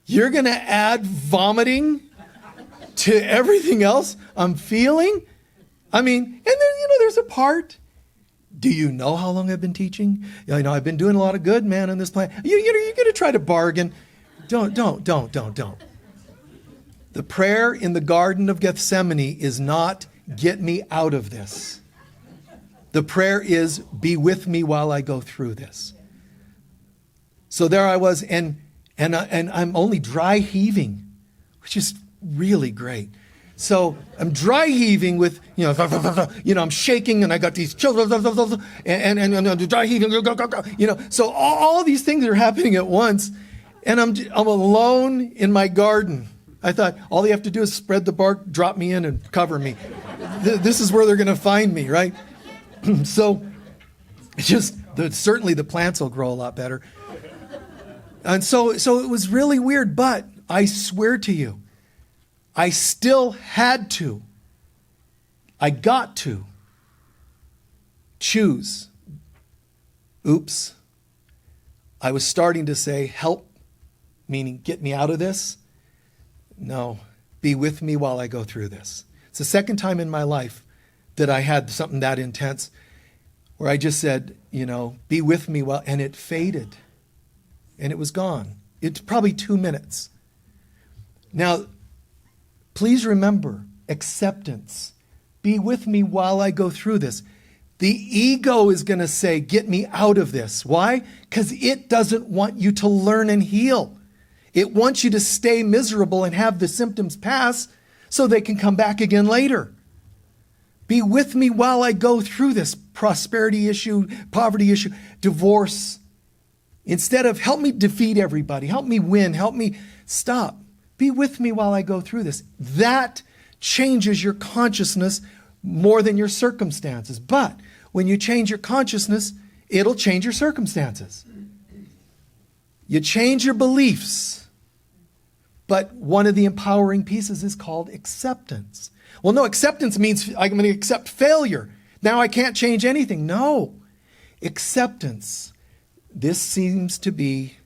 You're going to add vomiting to everything else I'm feeling? And then, there's a part. Do you know how long I've been teaching? I've been doing a lot of good, man, on this planet. You're going to try to bargain. Don't. The prayer in the Garden of Gethsemane is not, get me out of this. The prayer is, be with me while I go through this. So there I was, and And I'm only dry heaving, which is really great. So I'm dry heaving with, I'm shaking and I got these children, and dry heaving, so all these things are happening at once. And I'm alone in my garden. I thought all they have to do is spread the bark, drop me in and cover me. This is where they're going to find me, right? So it's just, certainly the plants will grow a lot better. And so it was really weird, but I swear to you, I still had to. I got to choose. Oops. I was starting to say, help, meaning get me out of this. No, be with me while I go through this. It's the second time in my life that I had something that intense where I just said, be with me while, and it faded and it was gone. It's probably 2 minutes. Now, please remember acceptance. Be with me while I go through this. The ego is going to say, get me out of this. Why? Because it doesn't want you to learn and heal. It wants you to stay miserable and have the symptoms pass so they can come back again later. Be with me while I go through this prosperity issue, poverty issue, divorce. Instead of help me defeat everybody, help me win, help me stop. Be with me while I go through this. That changes your consciousness more than your circumstances. But when you change your consciousness, it'll change your circumstances. You change your beliefs. But one of the empowering pieces is called acceptance. Well, no, acceptance means I'm going to accept failure. Now I can't change anything. No. Acceptance. This seems to be,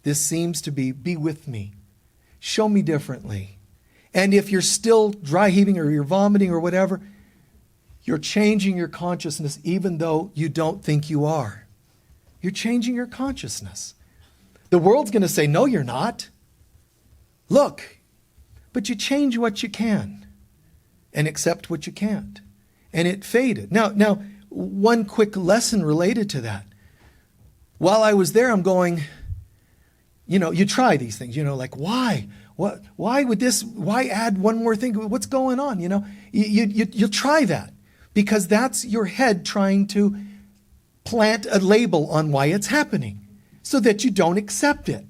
be with me. Show me differently. And if you're still dry heaving or you're vomiting or whatever, you're changing your consciousness even though you don't think you are. You're changing your consciousness. The world's going to say, no, you're not. Look, but you change what you can and accept what you can't. And it faded. Now, one quick lesson related to that. While I was there, I'm going, you try these things, like why? Why would this, why add one more thing? What's going on? You'll try that because that's your head trying to plant a label on why it's happening so that you don't accept it.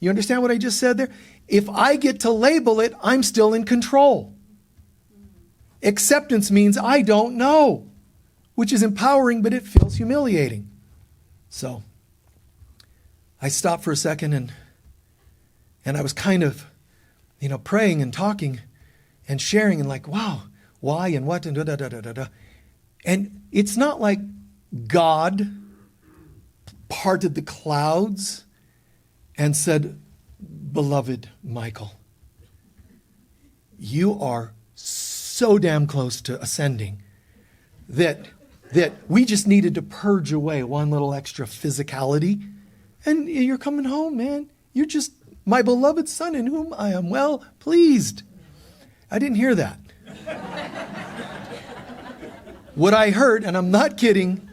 You understand what I just said there? If I get to label it, I'm still in control. Acceptance means I don't know, which is empowering, but it feels humiliating. So I stopped for a second and I was kind of, praying and talking and sharing and like, wow, why and what and da-da-da-da-da. And it's not like God parted the clouds and said, beloved Michael, you are so damn close to ascending that we just needed to purge away one little extra physicality. And you're coming home, man. You're just my beloved son in whom I am well pleased. I didn't hear that. What I heard, and I'm not kidding,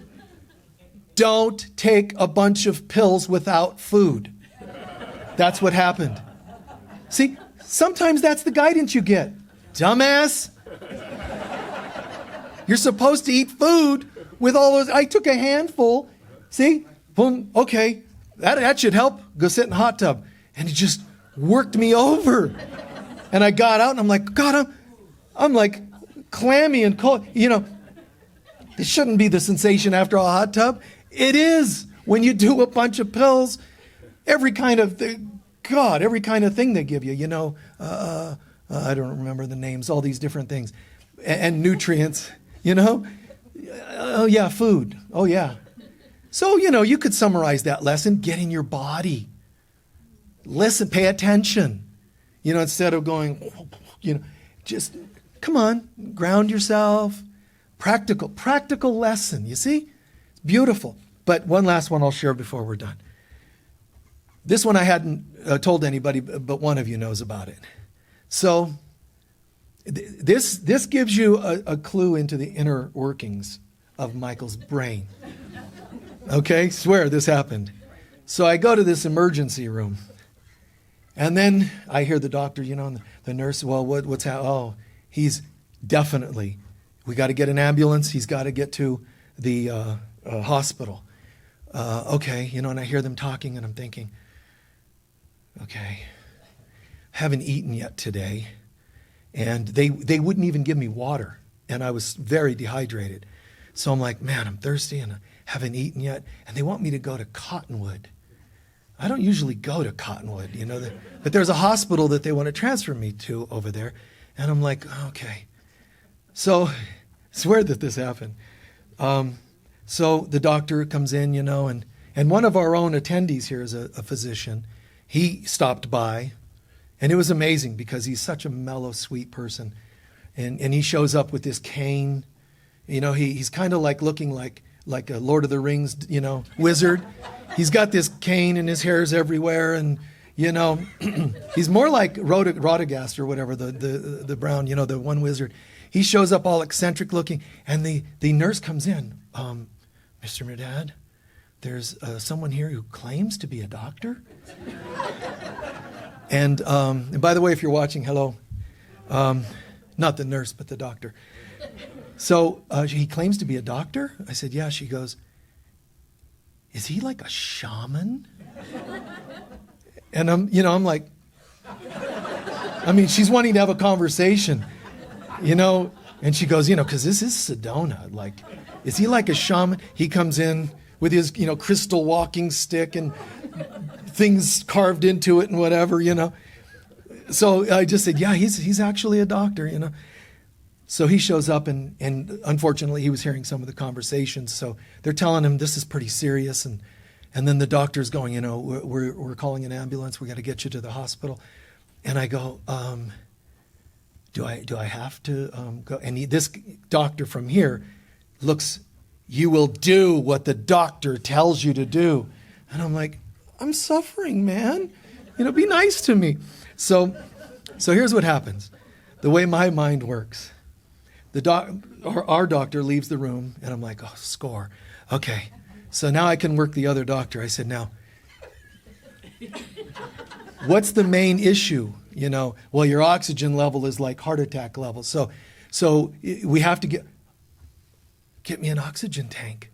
don't take a bunch of pills without food. That's what happened. See, sometimes that's the guidance you get. Dumbass. You're supposed to eat food with all those. I took a handful. See? Boom. Okay. That should help. Go sit in the hot tub. And it just worked me over. And I got out and I'm like, God, I'm like clammy and cold. It shouldn't be the sensation after a hot tub. It is when you do a bunch of pills. Every kind of thing they give you, I don't remember the names, all these different things. And nutrients, Oh, yeah, food. Oh, yeah. So, you could summarize that lesson. Get in your body. Listen, pay attention. Instead of going, just come on, ground yourself. Practical lesson, you see? It's beautiful. But one last one I'll share before we're done. This one I hadn't told anybody, but one of you knows about it. So this gives you a clue into the inner workings of Michael's brain. Okay, swear this happened. So I go to this emergency room. And then I hear the doctor, and the nurse, well, what's happening? Oh, he's definitely, we got to get an ambulance. He's got to get to the hospital. Okay, and I hear them talking and I'm thinking, okay, haven't eaten yet today. And they wouldn't even give me water. And I was very dehydrated. So I'm like, man, I'm thirsty and I haven't eaten yet. And they want me to go to Cottonwood. I don't usually go to Cottonwood, but there's a hospital that they want to transfer me to over there. And I'm like, okay. So I swear that this happened. So the doctor comes in, and one of our own attendees here is a physician. He stopped by, and it was amazing because he's such a mellow, sweet person. And he shows up with this cane. He's kind of like looking like a Lord of the Rings, wizard. He's got this cane and his hair's everywhere, and he's more like Rodagast or whatever, the brown, the one wizard. He shows up all eccentric looking, and the nurse comes in. Mr. Mirdad, there's someone here who claims to be a doctor. And by the way, if you're watching, hello. Not the nurse, but the doctor. So he claims to be a doctor? I said, yeah. She goes, is he like a shaman? And I'm like, she's wanting to have a conversation, and she goes, because this is Sedona. Like, is he like a shaman? He comes in with his, crystal walking stick and things carved into it and whatever, So I just said, yeah, he's actually a doctor, So he shows up and unfortunately he was hearing some of the conversations. So they're telling him this is pretty serious. And then the doctor's going, we're calling an ambulance. We got to get you to the hospital. And I go, do I have to go? And this doctor from here looks, you will do what the doctor tells you to do. And I'm like, I'm suffering, man. Be nice to me. So here's what happens. The way my mind works. Our doctor leaves the room, and I'm like, oh, score. Okay, so now I can work the other doctor. I said, now, what's the main issue? Well, your oxygen level is like heart attack level. So we have to get me an oxygen tank.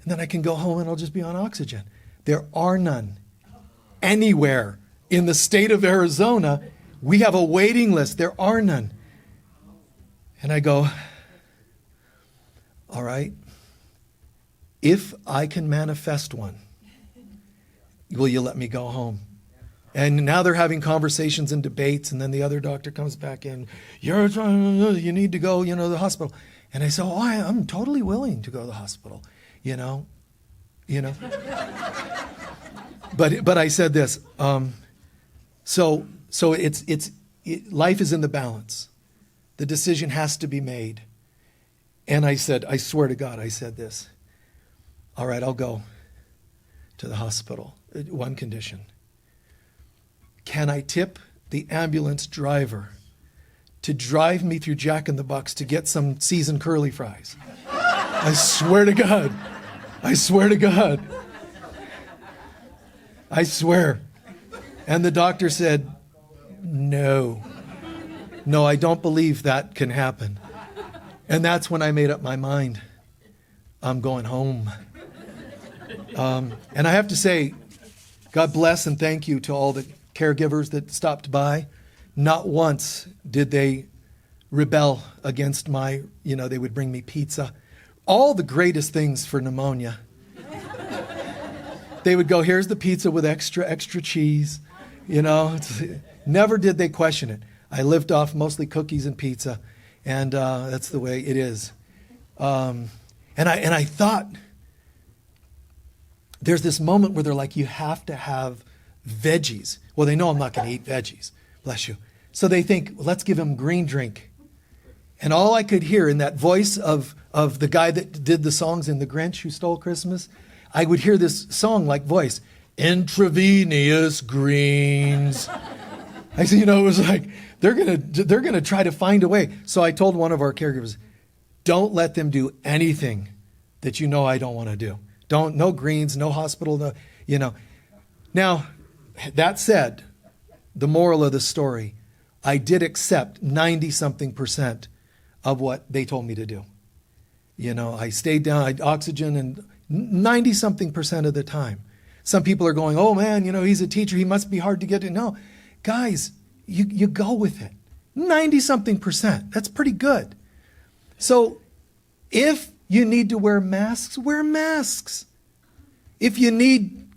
And then I can go home and I'll just be on oxygen. There are none anywhere in the state of Arizona. We have a waiting list. There are none. And I go, all right, if I can manifest one, will you let me go home? And now they're having conversations and debates, and then the other doctor comes back in, you need to go, to the hospital. And I say, oh, I'm totally willing to go to the hospital, But I said this, so life is in the balance. The decision has to be made. And I said, I swear to God, I said this. All right, I'll go to the hospital. One condition. Can I tip the ambulance driver to drive me through Jack in the Box to get some seasoned curly fries? I swear to God. I swear to God. I swear. And the doctor said, no. No, I don't believe that can happen. And that's when I made up my mind. I'm going home. And I have to say, God bless and thank you to all the caregivers that stopped by. Not once did they rebel against my, they would bring me pizza. All the greatest things for pneumonia. They would go, here's the pizza with extra cheese. Never did they question it. I lived off mostly cookies and pizza, and that's the way it is. And I thought, there's this moment where they're like, you have to have veggies. Well, they know I'm not going to eat veggies. Bless you. So they think, well, let's give him green drink. And all I could hear in that voice of the guy that did the songs in The Grinch Who Stole Christmas, I would hear this song-like voice, intravenous greens. I said, it was like, they're gonna try to find a way. So I told one of our caregivers, don't let them do anything that I don't want to do. No greens, no hospital, no, Now, that said, the moral of the story, I did accept 90-something% of what they told me to do. You know, I stayed down, I oxygen, and 90-something% of the time. Some people are going, oh man, you know, he's a teacher, he must be hard to get to. No, guys, you go with it. 90-something%, that's pretty good. So if you need to wear masks, wear masks. If you need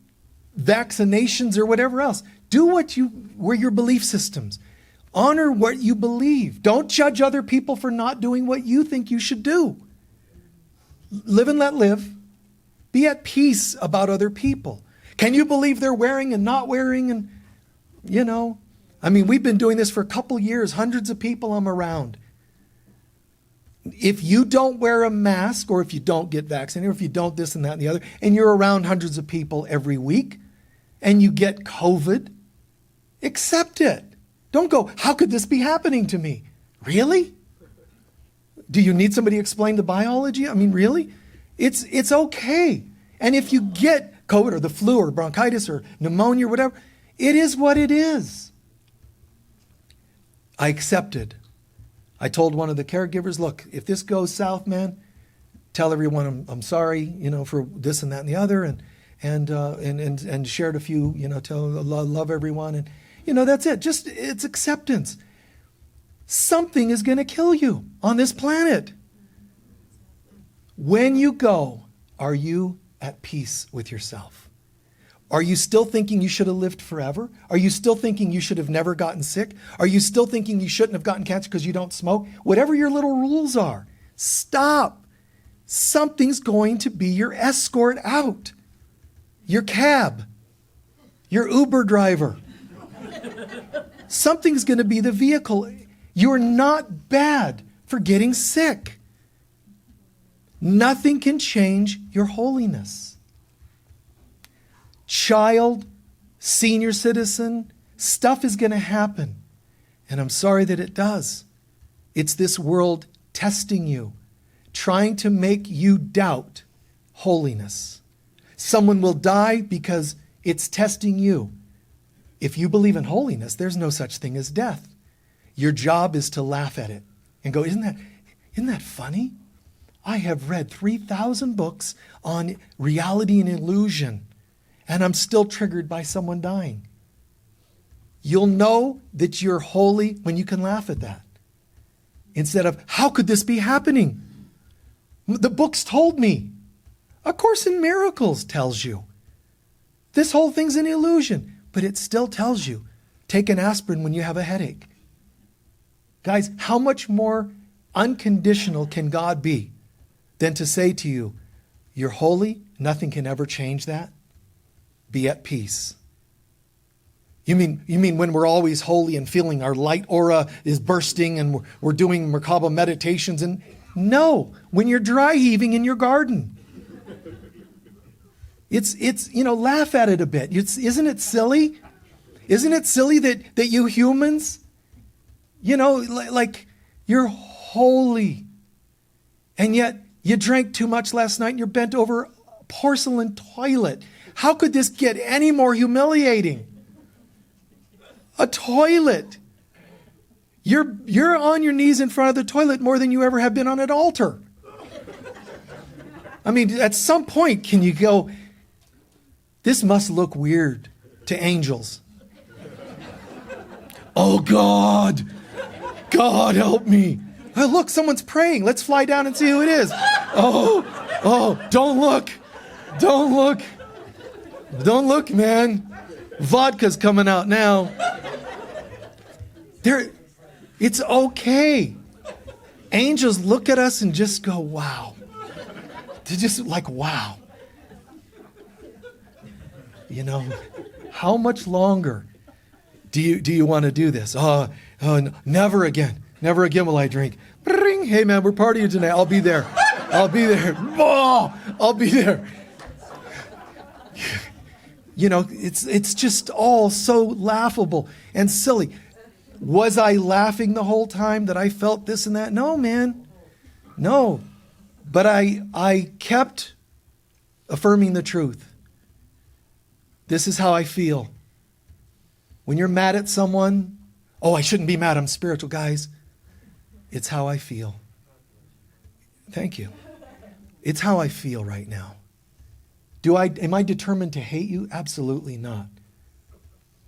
vaccinations or whatever else, do what were your belief systems. Honor what you believe. Don't judge other people for not doing what you think you should do. Live and let live. Be at peace about other people. Can you believe they're wearing and not wearing? And, you know, I mean, we've been doing this for a couple years, hundreds of people I'm around. If you don't wear a mask, or if you don't get vaccinated, or if you don't this and that and the other, and you're around hundreds of people every week, and you get COVID, accept it. Don't go, how could this be happening to me? Really? Do you need somebody to explain the biology? I mean, really? It's okay. And if you get COVID or the flu or bronchitis or pneumonia or whatever, it is what it is. I accepted. I told one of the caregivers, look, if this goes south, man, tell everyone I'm sorry, you know, for this and that and the other, and shared a few, you know, tell love everyone, and you know, that's it. Just it's acceptance. Something is going to kill you on this planet. When you go, are you at peace with yourself? Are you still thinking you should have lived forever? Are you still thinking you should have never gotten sick? Are you still thinking you shouldn't have gotten cancer because you don't smoke? Whatever your little rules are, stop. Something's going to be your escort out. Your cab. Your Uber driver. Something's going to be the vehicle. You're not bad for getting sick. Nothing can change your holiness. Child, senior citizen, stuff is going to happen. And I'm sorry that it does. It's this world testing you, trying to make you doubt holiness. Someone will die because it's testing you. If you believe in holiness, there's no such thing as death. Your job is to laugh at it and go, isn't that funny? I have read 3,000 books on reality and illusion, and I'm still triggered by someone dying. You'll know that you're holy when you can laugh at that. Instead of, how could this be happening? The books told me. A Course in Miracles tells you. This whole thing's an illusion. But it still tells you, take an aspirin when you have a headache. Guys, how much more unconditional can God be than to say to you, you're holy, nothing can ever change that? Be at peace. You mean when we're always holy and feeling our light aura is bursting and we're doing Merkaba meditations? And no, when you're dry heaving in your garden. It's you know, laugh at it a bit. Isn't it silly? Isn't it silly that you humans, you know, like you're holy, and yet you drank too much last night and you're bent over a porcelain toilet. How could this get any more humiliating? A toilet. You're on your knees in front of the toilet more than you ever have been on an altar. I mean, at some point, can you go, this must look weird to angels. Oh, God. God, help me. Oh, look, someone's praying. Let's fly down and see who it is. Oh, don't look. Don't look. Don't look, man. Vodka's coming out now. It's okay. Angels look at us and just go, wow. They're just like, wow. You know, how much longer do you want to do this? Oh, never again. Never again will I drink. Bring. Hey, man, we're partying tonight. I'll be there. I'll be there. Oh, I'll be there. You know, it's just all so laughable and silly. Was I laughing the whole time that I felt this and that? No, man. No. But I kept affirming the truth This is how I feel. When you're mad at someone, oh, I shouldn't be mad, I'm spiritual. Guys, it's how I feel. Thank you. It's how I feel right now. Am I determined to hate you? Absolutely not.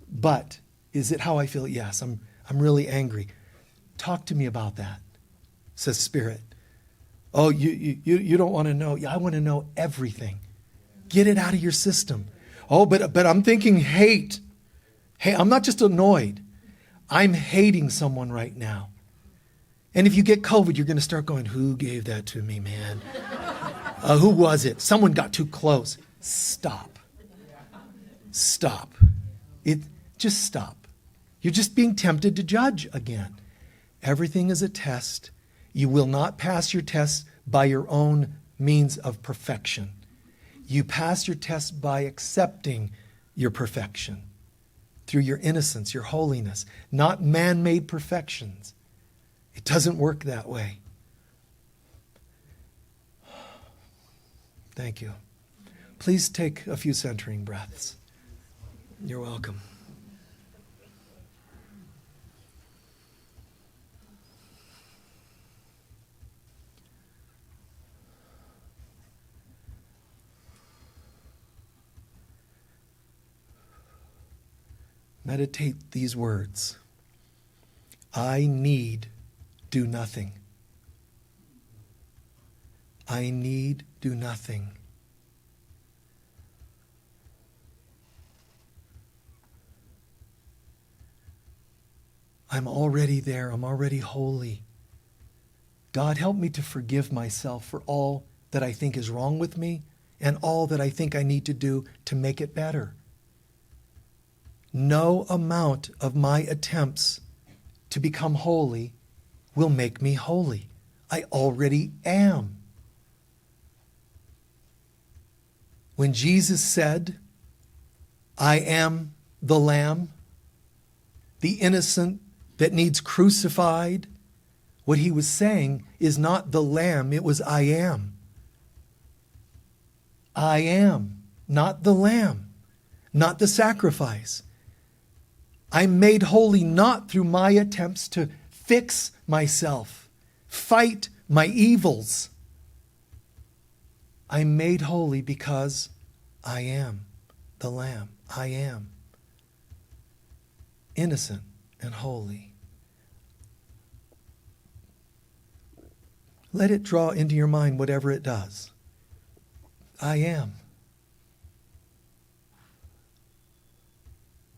But is it how I feel? Yes, I'm really angry. Talk to me about that, says Spirit. Oh, you don't want to know. Yeah, I want to know everything. Get it out of your system. Oh, but I'm thinking hate. Hey, I'm not just annoyed. I'm hating someone right now. And if you get COVID, you're going to start going, who gave that to me, man? Who was it? Someone got too close. Stop. Stop. Just stop. You're just being tempted to judge again. Everything is a test. You will not pass your test by your own means of perfection. You pass your test by accepting your perfection through your innocence, your holiness, not man-made perfections. It doesn't work that way. Thank you. Please take a few centering breaths. You're welcome. Meditate these words. I need do nothing. I need do nothing. I'm already there. I'm already holy. God, help me to forgive myself for all that I think is wrong with me and all that I think I need to do to make it better. No amount of my attempts to become holy will make me holy. I already am. When Jesus said, I am the Lamb, the innocent that needs crucified, what he was saying is not the Lamb, it was I am. I am, not the Lamb, not the sacrifice. I'm made holy not through my attempts to fix myself, fight my evils. I'm made holy because I am the Lamb. I am innocent and holy. Let it draw into your mind whatever it does. I am.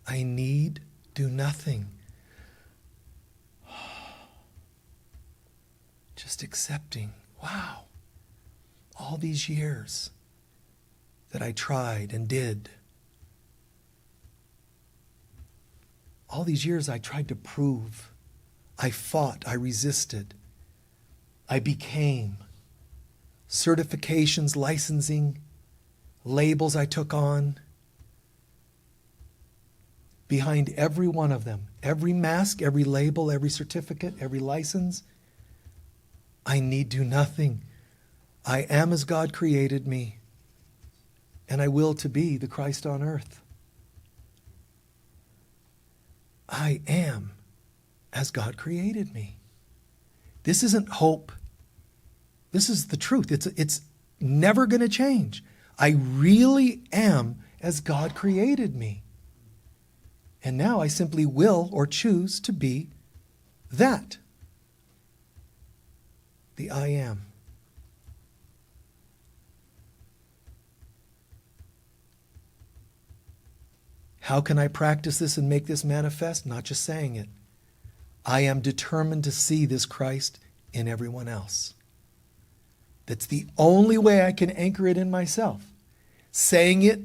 I need do nothing. Just accepting. Wow. All these years that I tried and did. All these years I tried to prove. I fought. I resisted. I became. Certifications, licensing, labels I took on. Behind every one of them, every mask, every label, every certificate, every license, I need do nothing. I am as God created me, and I will to be the Christ on earth. I am as God created me. This isn't hope. This is the truth. It's never going to change. I really am as God created me. And now I simply will or choose to be that. The I am. How can I practice this and make this manifest? Not just saying it. I am determined to see this Christ in everyone else. That's the only way I can anchor it in myself. Saying it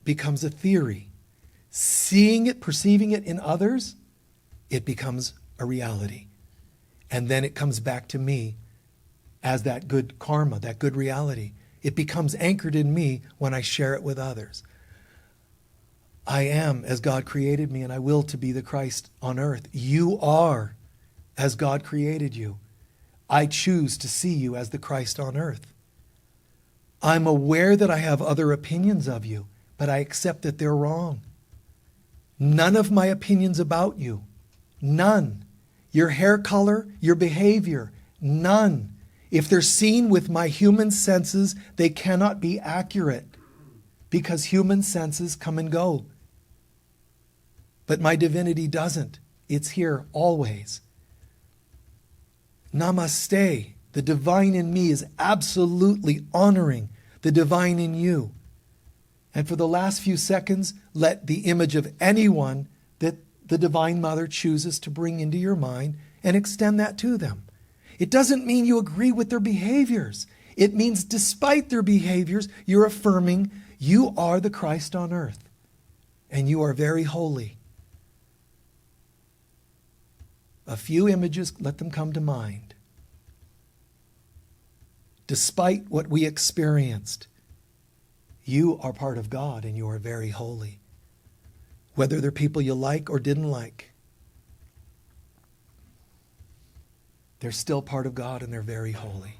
becomes a theory. Seeing it, perceiving it in others, it becomes a reality. And then it comes back to me as that good karma, that good reality. It becomes anchored in me when I share it with others. I am as God created me, and I will to be the Christ on earth. You are as God created you. I choose to see you as the Christ on earth. I'm aware that I have other opinions of you, but I accept that they're wrong. None of my opinions about you. None. Your hair color, your behavior. None. If they're seen with my human senses, they cannot be accurate because human senses come and go. But my divinity doesn't. It's here always. Namaste. The divine in me is absolutely honoring the divine in you. And for the last few seconds, let the image of anyone that the Divine Mother chooses to bring into your mind and extend that to them. It doesn't mean you agree with their behaviors. It means despite their behaviors, you're affirming you are the Christ on earth and you are very holy. A few images, let them come to mind. Despite what we experienced, you are part of God and you are very holy. Whether they're people you like or didn't like, they're still part of God and they're very holy.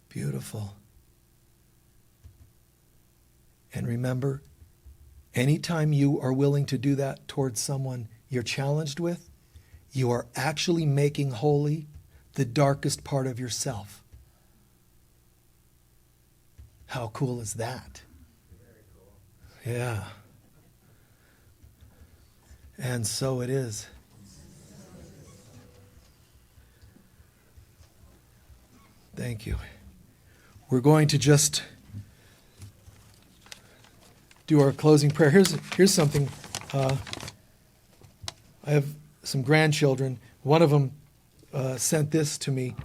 Beautiful. And remember, anytime you are willing to do that towards someone you're challenged with, you are actually making holy the darkest part of yourself. How cool is that? Very cool. Yeah. And so it is. Thank you. We're going to just do our closing prayer. Here's something. I have some grandchildren. One of them sent this to me.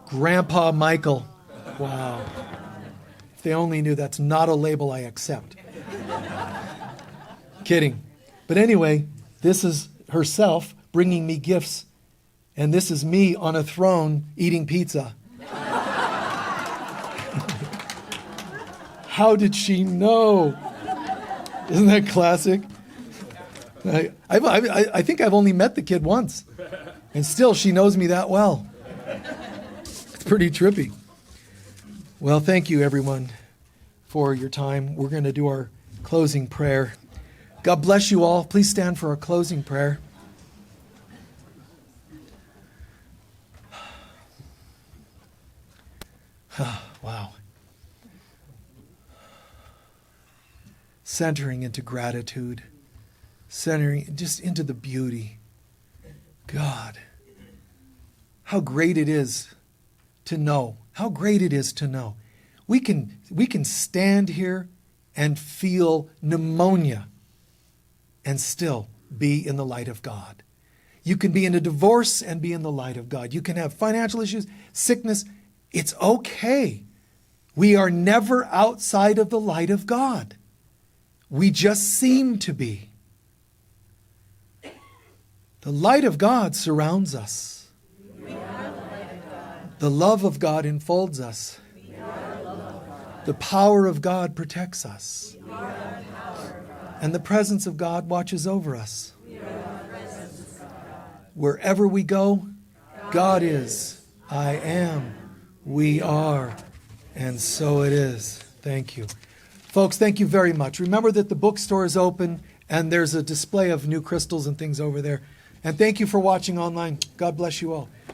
Grandpa Michael. Wow. If they only knew that's not a label I accept. Kidding. But anyway, this is herself bringing me gifts. And this is me on a throne eating pizza. How did she know? Isn't that classic? I think I've only met the kid once. And still, she knows me that well. It's pretty trippy. Well, thank you, everyone, for your time. We're going to do our closing prayer. God bless you all. Please stand for our closing prayer. Wow. Centering into gratitude. Centering just into the beauty. God, how great it is to know. How great it is to know. We can stand here and feel pneumonia and still be in the light of God. You can be in a divorce and be in the light of God. You can have financial issues, sickness. It's okay. We are never outside of the light of God. We just seem to be. The light of God surrounds us. The love of God enfolds us. The power of God protects us. And the presence of God watches over us. Wherever we go, God is, I am, we are, and so it is. Thank you. Folks, thank you very much. Remember that the bookstore is open and there's a display of new crystals and things over there. And thank you for watching online. God bless you all.